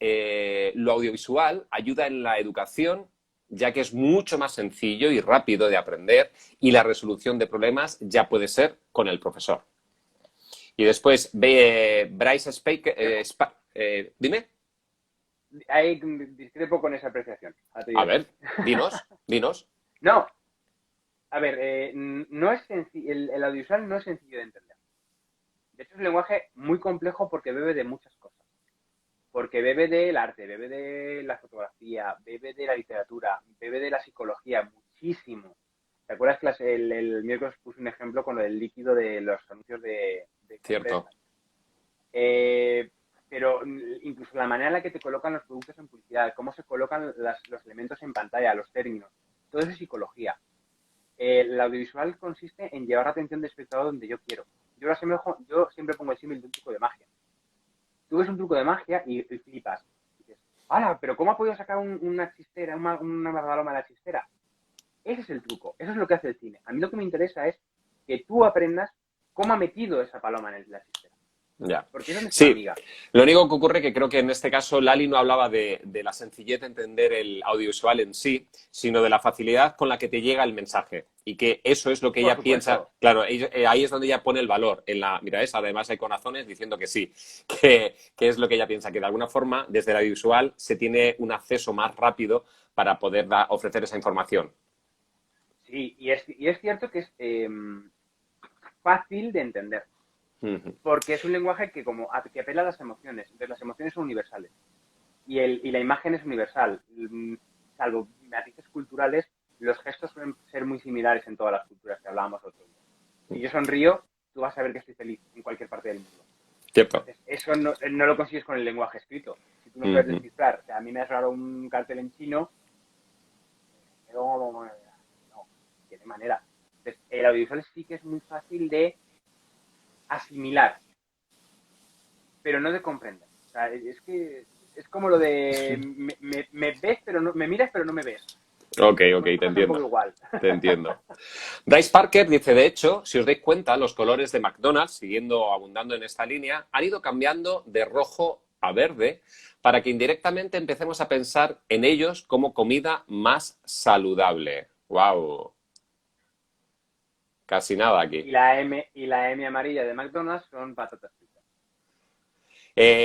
lo audiovisual ayuda en la educación, ya que es mucho más sencillo y rápido de aprender y la resolución de problemas ya puede ser con el profesor. Y después Bryce Dime. Ahí discrepo con esa apreciación. A ver, dinos. No, a ver, no es el audiovisual no es sencillo de entender. De hecho, es un lenguaje muy complejo porque bebe de muchas cosas. Porque bebe del arte, bebe de la fotografía, bebe de la literatura, bebe de la psicología, muchísimo. ¿Te acuerdas que el miércoles puse un ejemplo con lo del líquido de los anuncios de Cierto. pero incluso la manera en la que te colocan los productos en publicidad, cómo se colocan los elementos en pantalla, los términos, todo eso es psicología. El audiovisual consiste en llevar la atención del espectador donde yo quiero. Yo siempre pongo el símil de un truco de magia. Tú ves un truco de magia y flipas. Y dices, ¡hala! ¿Pero cómo ha podido sacar una chistera, una paloma de la chistera? Ese es el truco. Eso es lo que hace el cine. A mí lo que me interesa es que tú aprendas cómo ha metido esa paloma en la chistera. Ya. Porque eso es nuestra amiga. Lo único que ocurre que creo que en este caso Lali no hablaba de la sencillez de entender el audiovisual en sí, sino de la facilidad con la que te llega el mensaje. Y que eso es lo que ella piensa. Claro, ahí es donde ella pone el valor. Mira, además hay corazones diciendo que sí, que es lo que ella piensa, que de alguna forma desde el audiovisual se tiene un acceso más rápido para poder ofrecer esa información. Sí, y es cierto que es fácil de entender. Porque es un lenguaje que apela a las emociones. Entonces las emociones son universales. Y la imagen es universal. Salvo matices culturales, los gestos suelen ser muy similares en todas las culturas que hablábamos otro día. Si yo sonrío, tú vas a ver que estoy feliz en cualquier parte del mundo. Cierto. Entonces, eso no lo consigues con el lenguaje escrito. Si tú no puedes descifrar, o sea, a mí me has dado un cartel en chino, no tiene manera. Entonces, el audiovisual sí que es muy fácil de asimilar, pero no de comprender. O sea, es que es como lo de me ves, pero no me miras, pero no me ves. Ok, te entiendo. Igual. Te entiendo. Bryce Parker dice, de hecho, si os dais cuenta, los colores de McDonald's, abundando en esta línea, han ido cambiando de rojo a verde para que indirectamente empecemos a pensar en ellos como comida más saludable. ¡Wow! Casi nada aquí. Y la M amarilla de McDonald's son patatas fritas.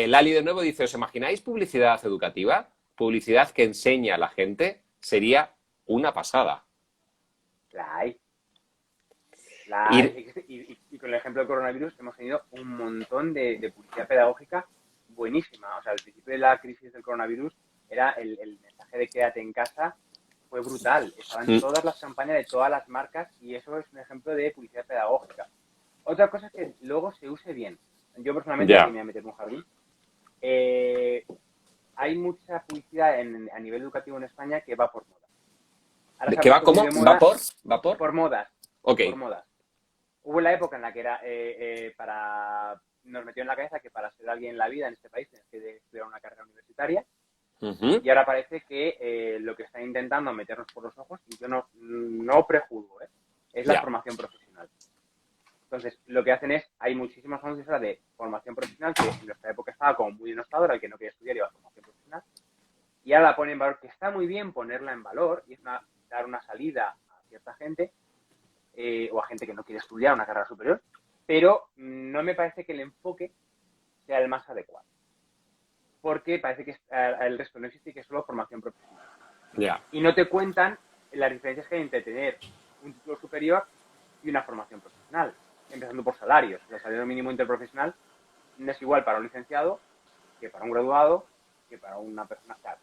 Lali de nuevo dice, ¿os imagináis publicidad educativa? Publicidad que enseña a la gente. Sería una pasada. La hay. Y con el ejemplo del coronavirus hemos tenido un montón de publicidad pedagógica buenísima. O sea, al principio de la crisis del coronavirus era el mensaje de quédate en casa. Fue brutal. Estaban todas las campañas de todas las marcas y eso es un ejemplo de publicidad pedagógica. Otra cosa es que luego se use bien. Yo personalmente me voy a meter en un jardín. Hay mucha publicidad a nivel educativo en España que va por moda. Ahora, ¿que va cómo? ¿Va por? Por modas. Ok. Por modas. Hubo la época en la que era nos metió en la cabeza que para ser alguien en la vida en este país tienes que estudiar una carrera universitaria. Y ahora parece que lo que están intentando meternos por los ojos, y yo no prejuzgo, es la formación profesional. Entonces, lo que hacen es, hay muchísimas anuncios ahora de formación profesional que en nuestra época estaba como muy denostado, era el que no quería estudiar iba a formación profesional, y ahora la ponen en valor, que está muy bien ponerla en valor, y es dar una salida a cierta gente, o a gente que no quiere estudiar una carrera superior, pero no me parece que el enfoque sea el más adecuado. Porque parece que el resto no existe y que es solo formación profesional. Y no te cuentan las diferencias que hay entre tener un título superior y una formación profesional, empezando por salarios. El salario mínimo interprofesional no es igual para un licenciado que para un graduado, que para una persona. Claro.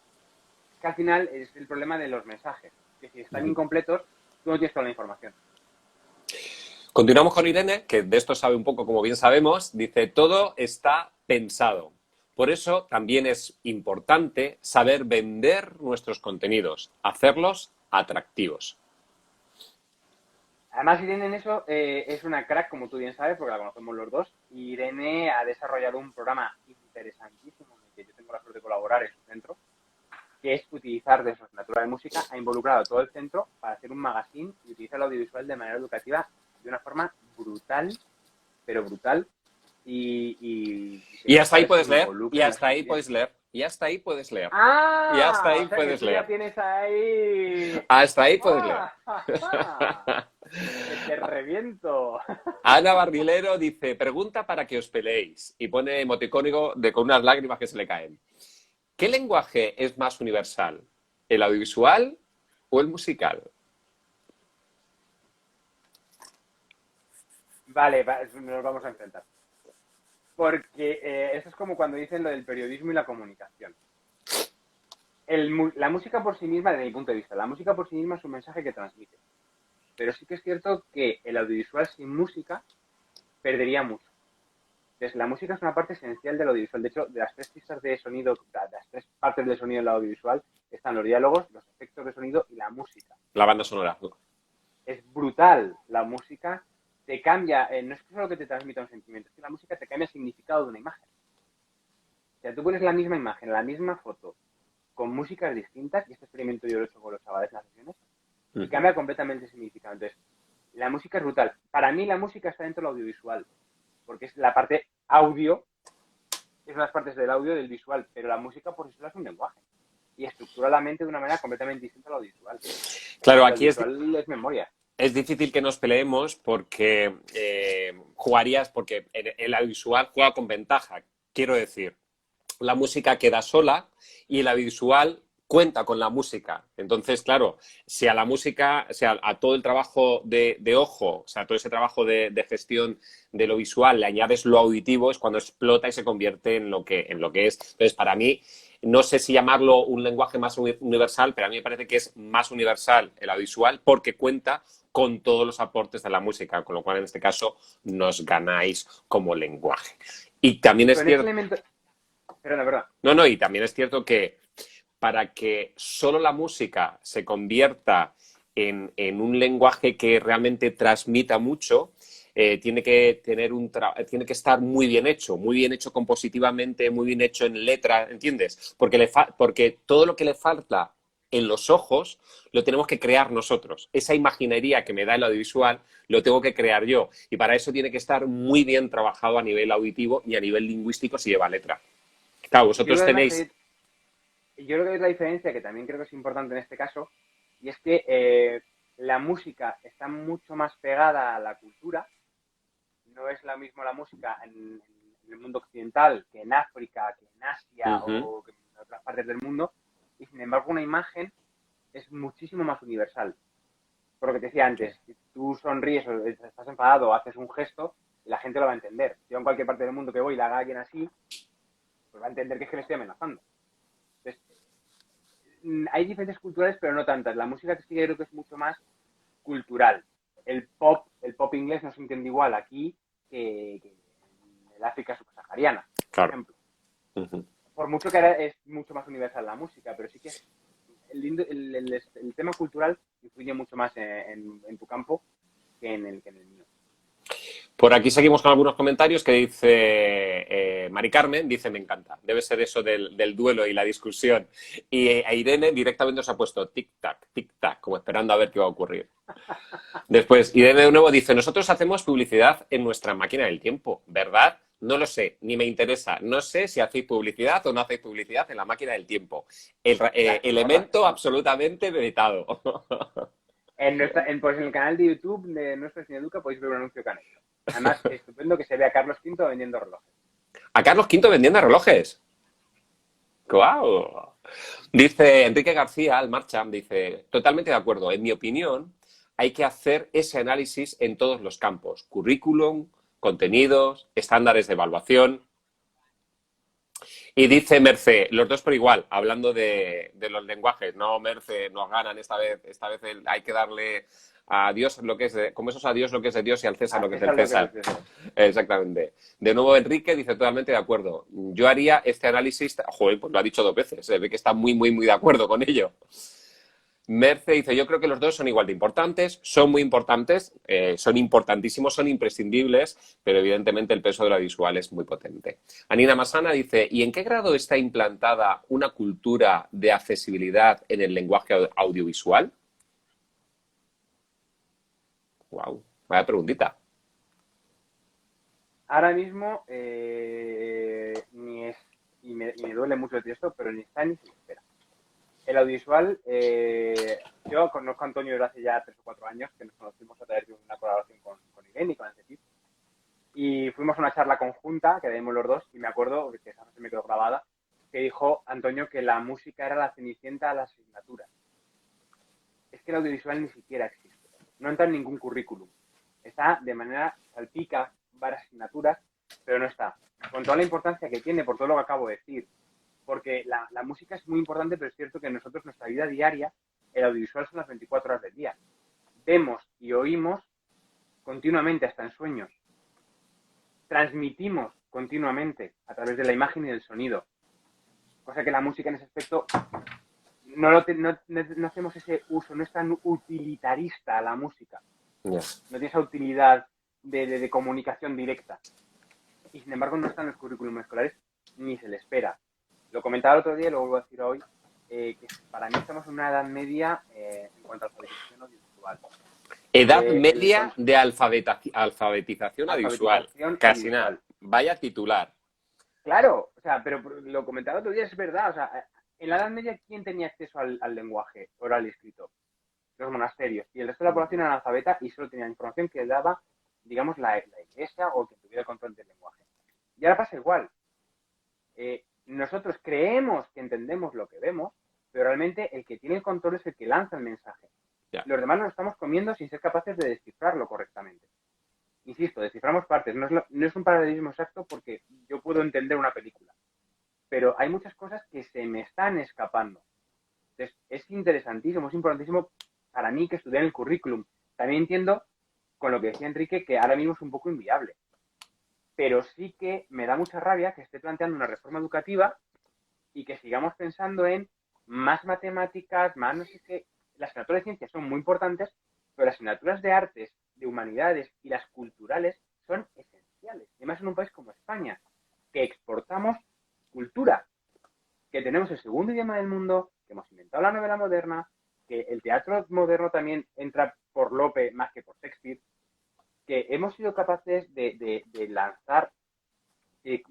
Es que al final es el problema de los mensajes, que si están incompletos, tú no tienes toda la información. Continuamos con Irene, que de esto sabe un poco, como bien sabemos. Dice, todo está pensado. Por eso también es importante saber vender nuestros contenidos, hacerlos atractivos. Además, Irene en eso es una crack, como tú bien sabes, porque la conocemos los dos. Y Irene ha desarrollado un programa interesantísimo en el que yo tengo la suerte de colaborar en su centro, que es utilizar de su asignatura de música, ha involucrado a todo el centro para hacer un magazine y utilizar el audiovisual de manera educativa de una forma brutal, pero brutal. Y hasta ahí puedes leer, y hasta ahí puedes leer, y hasta ahí puedes leer. ¡Ah! Y hasta ahí o sea puedes que leer. Ya tienes ahí... Hasta ahí puedes leer. reviento. Ana Barrilero dice, pregunta para que os peleéis. Y pone emoticónico con unas lágrimas que se le caen. ¿Qué lenguaje es más universal? ¿El audiovisual o el musical? Vale, nos vamos a enfrentar. Porque eso es como cuando dicen lo del periodismo y la comunicación. La música por sí misma, desde mi punto de vista, la música por sí misma es un mensaje que transmite. Pero sí que es cierto que el audiovisual sin música perdería mucho. Entonces, la música es una parte esencial del audiovisual. De hecho, de las tres pistas de sonido, de las tres partes del sonido del audiovisual, están los diálogos, los efectos de sonido y la música. La banda sonora. Es brutal la música. Te cambia, no es solo que te transmita un sentimiento, es que la música te cambia el significado de una imagen. O sea, tú pones la misma imagen, la misma foto, con músicas distintas, y este experimento yo lo he hecho con los chavales en las sesiones, y cambia completamente el significado. Entonces, la música es brutal. Para mí la música está dentro del audiovisual, porque es la parte audio, es unas partes del audio del visual, pero la música por sí sola es un lenguaje. Y estructura la mente de una manera completamente distinta al audiovisual. Claro, el aquí audiovisual es memoria. es difícil que nos peleemos porque jugarías, porque el audiovisual juega con ventaja. Quiero decir, la música queda sola y el audiovisual cuenta con la música. Entonces, claro, si a la música, o sea, a todo el trabajo de ojo, o sea, todo ese trabajo de gestión de lo visual, le añades lo auditivo, es cuando explota y se convierte en lo que es. Entonces, para mí, no sé si llamarlo un lenguaje más universal, pero a mí me parece que es más universal el audiovisual porque cuenta con todos los aportes de la música, con lo cual en este caso nos ganáis como lenguaje. Y también es cierto... Perdona. No, y también es cierto que para que solo la música se convierta en un lenguaje que realmente transmita mucho, tiene que tiene que estar muy bien hecho compositivamente, muy bien hecho en letra, ¿entiendes? Porque todo lo que le falta en los ojos lo tenemos que crear nosotros. Esa imaginería que me da el audiovisual lo tengo que crear yo. Y para eso tiene que estar muy bien trabajado a nivel auditivo y a nivel lingüístico si lleva letra. Claro, vosotros tenéis... Yo creo que es la diferencia, que también creo que es importante en este caso, y es que la música está mucho más pegada a la cultura. No es lo mismo la música en el mundo occidental que en África, que en Asia o que en otras partes del mundo. Y sin embargo, una imagen es muchísimo más universal. Por lo que te decía antes, si tú sonríes o estás enfadado o haces un gesto, la gente lo va a entender. Yo en cualquier parte del mundo que voy y la haga alguien así, pues va a entender que es que le estoy amenazando. Entonces, hay diferencias culturales, pero no tantas. La música sí que creo que es mucho más cultural. El pop inglés no se entiende igual aquí que en el África subsahariana, por ejemplo. Por mucho que ahora es mucho más universal la música, pero sí que el tema cultural influye mucho más en tu campo que en el mío. Por aquí seguimos con algunos comentarios que dice Mari Carmen, dice, me encanta, debe ser eso del duelo y la discusión. Y a Irene directamente os ha puesto tic-tac, como esperando a ver qué va a ocurrir. Después, Irene de nuevo dice, nosotros hacemos publicidad en nuestra máquina del tiempo, ¿verdad? No lo sé, ni me interesa. No sé si hacéis publicidad o no hacéis publicidad en la máquina del tiempo. Elemento absolutamente vetado. Pues en el canal de YouTube de Nuestra Cine Educa podéis ver un anuncio canelo. Además, es estupendo que se vea a Carlos V vendiendo relojes. ¿A Carlos V vendiendo relojes? ¡Guau! Dice Enrique García, al Marcham, dice, totalmente de acuerdo. En mi opinión, hay que hacer ese análisis en todos los campos. Currículum, contenidos, estándares de evaluación. Y dice Merce, los dos por igual, hablando de los lenguajes. No, Merce, nos ganan esta vez. Esta vez hay que darle a Dios lo que es de... Como eso es a Dios lo que es de Dios y al César lo que es del César. Exactamente. De nuevo, Enrique dice totalmente de acuerdo. Yo haría este análisis... Joder, pues lo ha dicho 2 veces. Se ve que está muy, muy, muy de acuerdo con ello. Merce dice, yo creo que los dos son igual de importantes, son muy importantes, son importantísimos, son imprescindibles, pero evidentemente el peso de la visual es muy potente. Anina Masana dice, ¿y en qué grado está implantada una cultura de accesibilidad en el lenguaje audiovisual? Wow, vaya preguntita. Ahora mismo, y me duele mucho decir esto, pero ni está ni se espera. El audiovisual, yo conozco a Antonio desde hace ya 3 o 4 años, que nos conocimos a través de una colaboración fuimos a una charla conjunta, que dimos los dos, y me acuerdo, que esa frase me quedó grabada, que dijo Antonio que la música era la cenicienta de la asignatura. Es que el audiovisual ni siquiera existe. No entra en ningún currículum. Está de manera salpica varias asignaturas, pero no está. Con toda la importancia que tiene, por todo lo que acabo de decir. Porque la música es muy importante, pero es cierto que nosotros, nuestra vida diaria, el audiovisual son las 24 horas del día. Vemos y oímos continuamente, hasta en sueños. Transmitimos continuamente a través de la imagen y del sonido. Cosa que la música en ese aspecto no hacemos ese uso, no es tan utilitarista la música. Yeah. No tiene esa utilidad de comunicación directa. Y sin embargo no están en los currículums escolares ni se le espera. Lo comentaba el otro día y lo vuelvo a decir hoy, que para mí estamos en una edad media en cuanto a alfabetización audiovisual. Edad media de alfabetización audiovisual. Casi nada. Vaya titular. Claro, o sea, pero lo comentaba el otro día, es verdad. O sea, en la Edad Media, ¿quién tenía acceso al lenguaje oral y escrito? Los monasterios. Y el resto de la población era analfabeta y solo tenía información que daba, digamos, la iglesia o que tuviera control del lenguaje. Y ahora pasa igual. Nosotros creemos que entendemos lo que vemos, pero realmente el que tiene el control es el que lanza el mensaje. Yeah. Los demás nos lo estamos comiendo sin ser capaces de descifrarlo correctamente. Insisto, desciframos partes. No es un paralelismo exacto porque yo puedo entender una película, pero hay muchas cosas que se me están escapando. Entonces, es interesantísimo, es importantísimo para mí que estudie el currículum. También entiendo, con lo que decía Enrique, que ahora mismo es un poco inviable. Pero sí que me da mucha rabia que esté planteando una reforma educativa y que sigamos pensando en más matemáticas, más no sé qué. Las asignaturas de ciencias son muy importantes, pero las asignaturas de artes, de humanidades y las culturales son esenciales. Además, en un país como España, que exportamos cultura, que tenemos el segundo idioma del mundo, que hemos inventado la novela moderna, que el teatro moderno también entra por Lope más que por Shakespeare, que hemos sido capaces de lanzar, de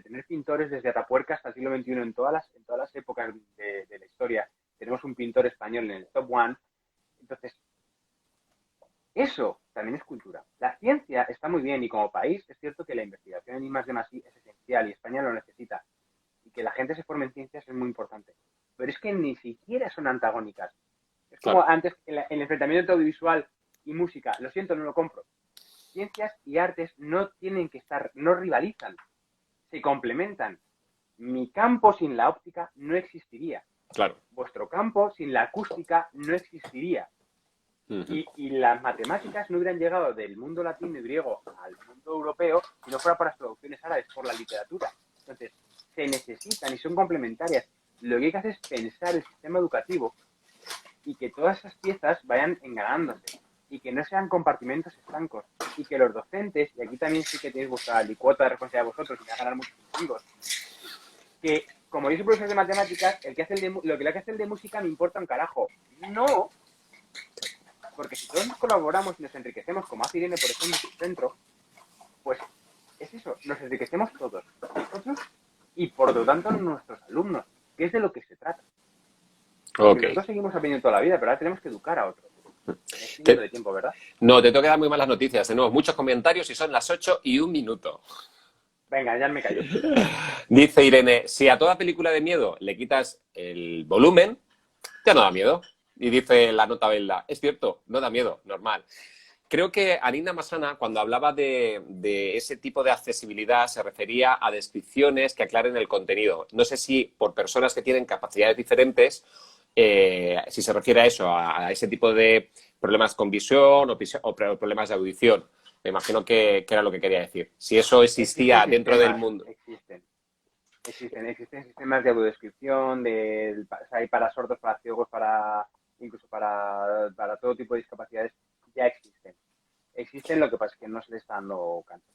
tener pintores desde Atapuerca hasta el siglo XXI en todas las épocas de la historia. Tenemos un pintor español en el top one. Entonces, eso también es cultura. La ciencia está muy bien y como país es cierto que la investigación en I+D+I es esencial y España lo necesita. Y que la gente se forme en ciencias es muy importante. Pero es que ni siquiera son antagónicas. Es como antes, el enfrentamiento entre audiovisual y música. Lo siento, no lo compro. Ciencias y artes no tienen que estar, no rivalizan. Se complementan. Mi campo sin la óptica no existiría. Claro. Vuestro campo sin la acústica no existiría. Y las matemáticas no hubieran llegado del mundo latino y griego al mundo europeo si no fuera por las traducciones árabes, por la literatura. Entonces, se necesitan y son complementarias. Lo que hay que hacer es pensar el sistema educativo y que todas esas piezas vayan enganándose y que no sean compartimentos estancos y que los docentes, y aquí también sí que tenéis vuestra licuota de responsabilidad vosotros y me va a ganar muchos amigos, que como yo soy profesor de matemáticas, lo que hace el de música me importa un carajo. No, porque si todos nos colaboramos y nos enriquecemos, como hace Irene, por ejemplo, en su centro, pues es eso, nos enriquecemos todos, nosotros y por lo tanto nuestros alumnos, que es de lo que se trata. Nosotros seguimos aprendiendo toda la vida, pero ahora tenemos que educar a otros. De tiempo, ¿verdad? No, te tengo que dar muy malas noticias. De nuevo, muchos comentarios y son las 8:01. Venga, ya me callo. Dice Irene, si a toda película de miedo le quitas el volumen, ya no da miedo. Y dice la nota Belda, es cierto, no da miedo, normal. Creo que Arinda Massana, cuando hablaba de ese tipo de accesibilidad, se refería a descripciones que aclaren el contenido. No sé si por personas que tienen capacidades diferentes, si se refiere a eso, a ese tipo de problemas con visión o problemas de audición. Me imagino que era lo que quería decir. Si eso existía dentro del mundo. Existen sistemas de audiodescripción, hay para sordos, para ciegos, incluso para todo tipo de discapacidades, ya existen. Existen, lo que pasa es que no se le está dando canto.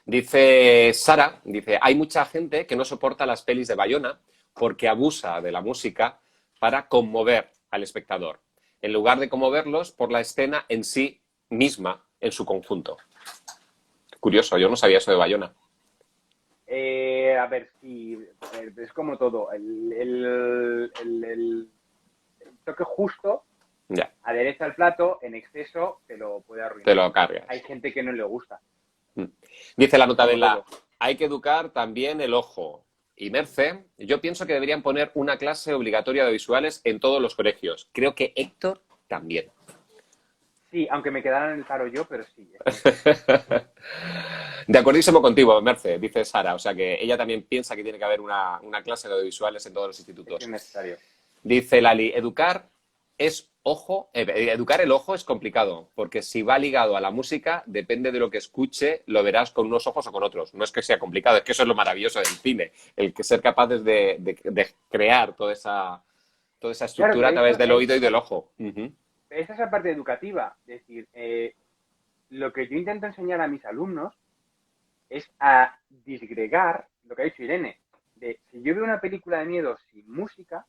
Dice Sara, hay mucha gente que no soporta las pelis de Bayona porque abusa de la música para conmover al espectador, en lugar de conmoverlos por la escena en sí misma, en su conjunto. Curioso, yo no sabía eso de Bayona. A ver, sí, es como todo. El toque justo adereza el plato, en exceso te lo puede arruinar. Te lo cargas. Hay gente que no le gusta. Mm. Dice la nota de Como la, todo. hay que educar también el ojo. Y Merce, yo pienso que deberían poner una clase obligatoria de visuales en todos los colegios. Creo que Héctor también. Sí, aunque me quedara en el paro yo, pero sí, De acuerdísimo contigo, Merce, dice Sara. O sea que ella también piensa que tiene que haber una clase de audiovisuales en todos los es institutos. necesario. Dice Lali, educar el ojo es complicado, porque si va ligado a la música, depende de lo que escuche, lo verás con unos ojos o con otros. No es que sea complicado, es que eso es lo maravilloso del cine, el que ser capaces de crear toda esa Claro, estructura a través del oído y del ojo. Ujú. esa es la parte educativa. Es decir, lo que yo intento enseñar a mis alumnos es a disgregar lo que ha dicho Irene. De si yo veo una película de miedo sin música,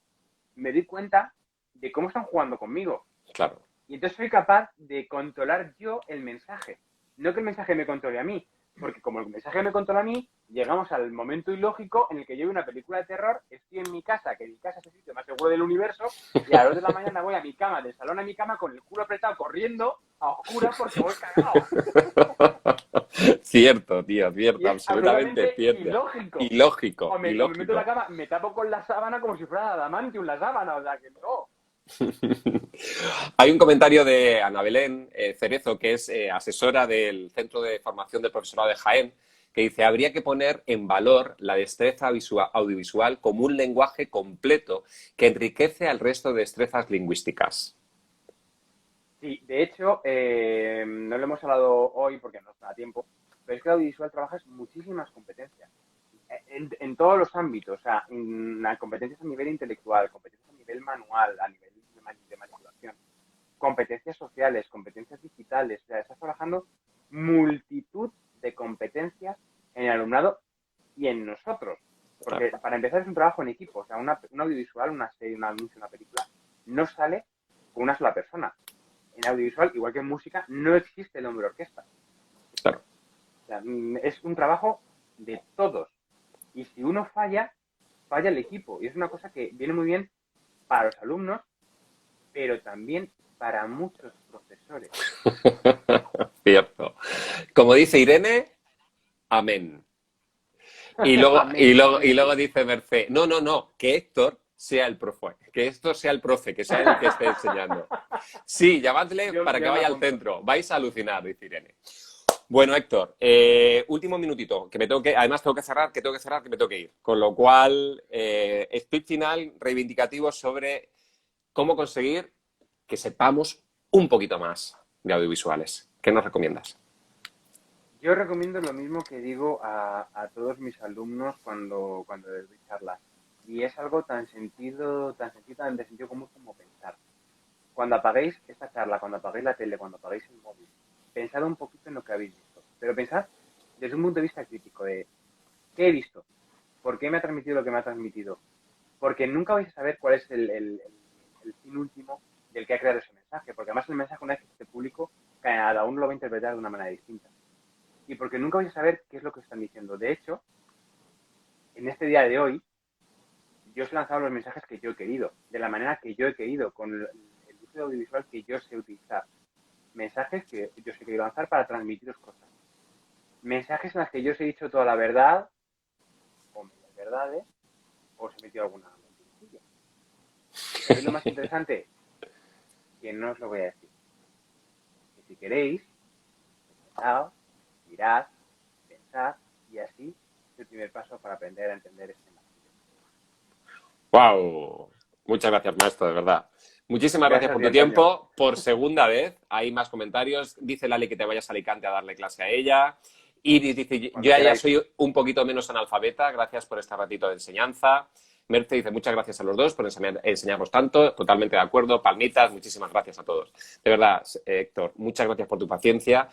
me doy cuenta de cómo están jugando conmigo. Claro, Y entonces soy capaz de controlar yo el mensaje. No que el mensaje me controle a mí. Porque como el mensaje me controla a mí, llegamos al momento ilógico en el que yo veo una película de terror, estoy en mi casa, que mi casa es el sitio más seguro del universo, y a las 2 de la mañana voy a mi cama, del salón a mi cama, con el culo apretado, corriendo a oscuras porque voy cagado. cierto, tío, Y cierto, es absolutamente absolutamente cierto. ilógico. Ilógico, O me meto en la ilógico. cama, me tapo con la sábana como si fuera adamantium la sábana, o sea que no. Hay un comentario de Ana Belén Cerezo, que es asesora del Centro de Formación del Profesorado de Jaén, que dice, habría que poner en valor la destreza audiovisual como un lenguaje completo que enriquece al resto de destrezas lingüísticas. Sí, de hecho, no lo hemos hablado hoy porque no nos da tiempo, pero es que el audiovisual trabajas muchísimas competencias en todos los ámbitos, o sea, competencias a nivel intelectual, competencias a nivel manual, a nivel de manipulación, competencias sociales, competencias digitales, o sea, estás trabajando multitud de competencias en el alumnado y en nosotros. Porque Claro, para empezar es un trabajo en equipo, o sea, un audiovisual, una serie, un anuncio, una película, no sale con una sola persona. En audiovisual, igual que en música, no existe el hombre orquesta. claro. O sea, es un trabajo de todos. Y si uno falla, falla el equipo. Y es una cosa que viene muy bien para los alumnos, pero también para muchos profesores. Cierto. Como dice Irene, amén. Y luego, y Amén, luego, amén, y sí. luego dice Merced, no, no, no, que Héctor sea el profe, que Héctor sea el profe, que sea el que esté enseñando. Sí, llamadle para que Yo me vaya al apunto. centro, vais a alucinar, dice Irene. Bueno, Héctor, último minutito, que me tengo que, además tengo que cerrar, que me tengo que ir. Con lo cual, speech final reivindicativo sobre cómo conseguir que sepamos un poquito más de audiovisuales. ¿Qué nos recomiendas? Yo recomiendo lo mismo que digo a todos mis alumnos cuando les doy charlas. Y es algo tan sencillo, tan de sentido común como pensar. Cuando apaguéis esta charla, cuando apaguéis la tele, cuando apaguéis el móvil, pensad un poquito en lo que habéis visto. Pero pensad desde un punto de vista crítico de ¿qué he visto? ¿Por qué me ha transmitido lo que me ha transmitido? Porque nunca vais a saber cuál es el fin último del que ha creado ese mensaje. Porque además el mensaje, una vez que esté público, cada uno lo va a interpretar de una manera distinta. Y porque nunca vais a saber qué es lo que están diciendo. De hecho, en este día de hoy, yo os he lanzado los mensajes que yo he querido, de la manera que yo he querido, con el uso de audiovisual que yo sé utilizar. Mensajes que yo sé que lanzar para transmitiros cosas. Mensajes en los que yo os he dicho toda la verdad, o medias verdades, o os he metido alguna mentirilla. ¿Qué es lo más interesante? Que no os lo voy a decir. Que si queréis, sentad, mirad, pensad, y así es el primer paso para aprender a entender este mensaje. ¡Wow! Muchas gracias, maestro, de verdad. Muchísimas gracias Gracias a por ti, tu Antonio. tiempo. Por segunda vez, hay más comentarios. Dice Lali que te vayas a Alicante a darle clase a ella. Iris dice, yo Cuando ya queráis. soy un poquito menos analfabeta. Gracias por este ratito de enseñanza. Merce dice, muchas gracias a los dos por enseñarnos tanto. Totalmente de acuerdo. Palmitas, muchísimas gracias a todos. De verdad, Héctor, muchas gracias por tu paciencia.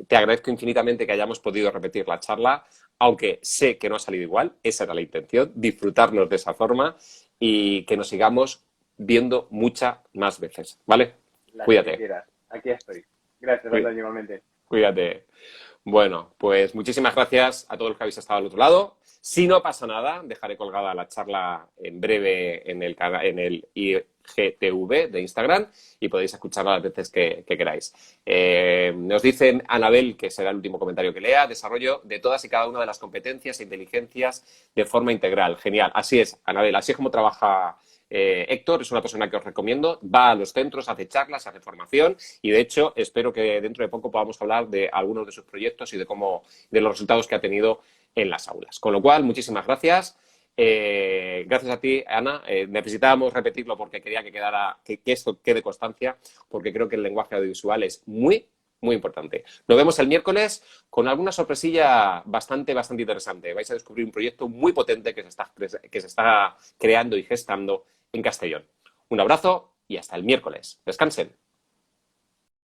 Te agradezco infinitamente que hayamos podido repetir la charla, aunque sé que no ha salido igual. Esa era la intención, disfrutarnos de esa forma y que nos sigamos viendo muchas más veces, ¿vale? Las que Cuídate, quieras. Aquí estoy. Gracias, Antonio, igualmente. cuídate. Bueno, pues muchísimas gracias a todos los que habéis estado al otro lado. Si no pasa nada, dejaré colgada la charla en breve en el IGTV de Instagram y podéis escucharla las veces que queráis. Nos dicen Anabel, que será el último comentario que lea, desarrollo de todas y cada una de las competencias e inteligencias de forma integral. Genial. Así es, Anabel, así es como trabaja Héctor. Es una persona que os recomiendo, va a los centros, hace charlas, hace formación y de hecho espero que dentro de poco podamos hablar de algunos de sus proyectos y de los resultados que ha tenido en las aulas. Con lo cual, muchísimas gracias. Gracias a ti, Ana. Necesitábamos repetirlo porque quería que esto quede constancia, porque creo que el lenguaje audiovisual es muy importante. Nos vemos el miércoles con alguna sorpresilla bastante interesante. Vais a descubrir un proyecto muy potente que se está creando y gestando en Castellón. Un abrazo y hasta el miércoles. Descansen.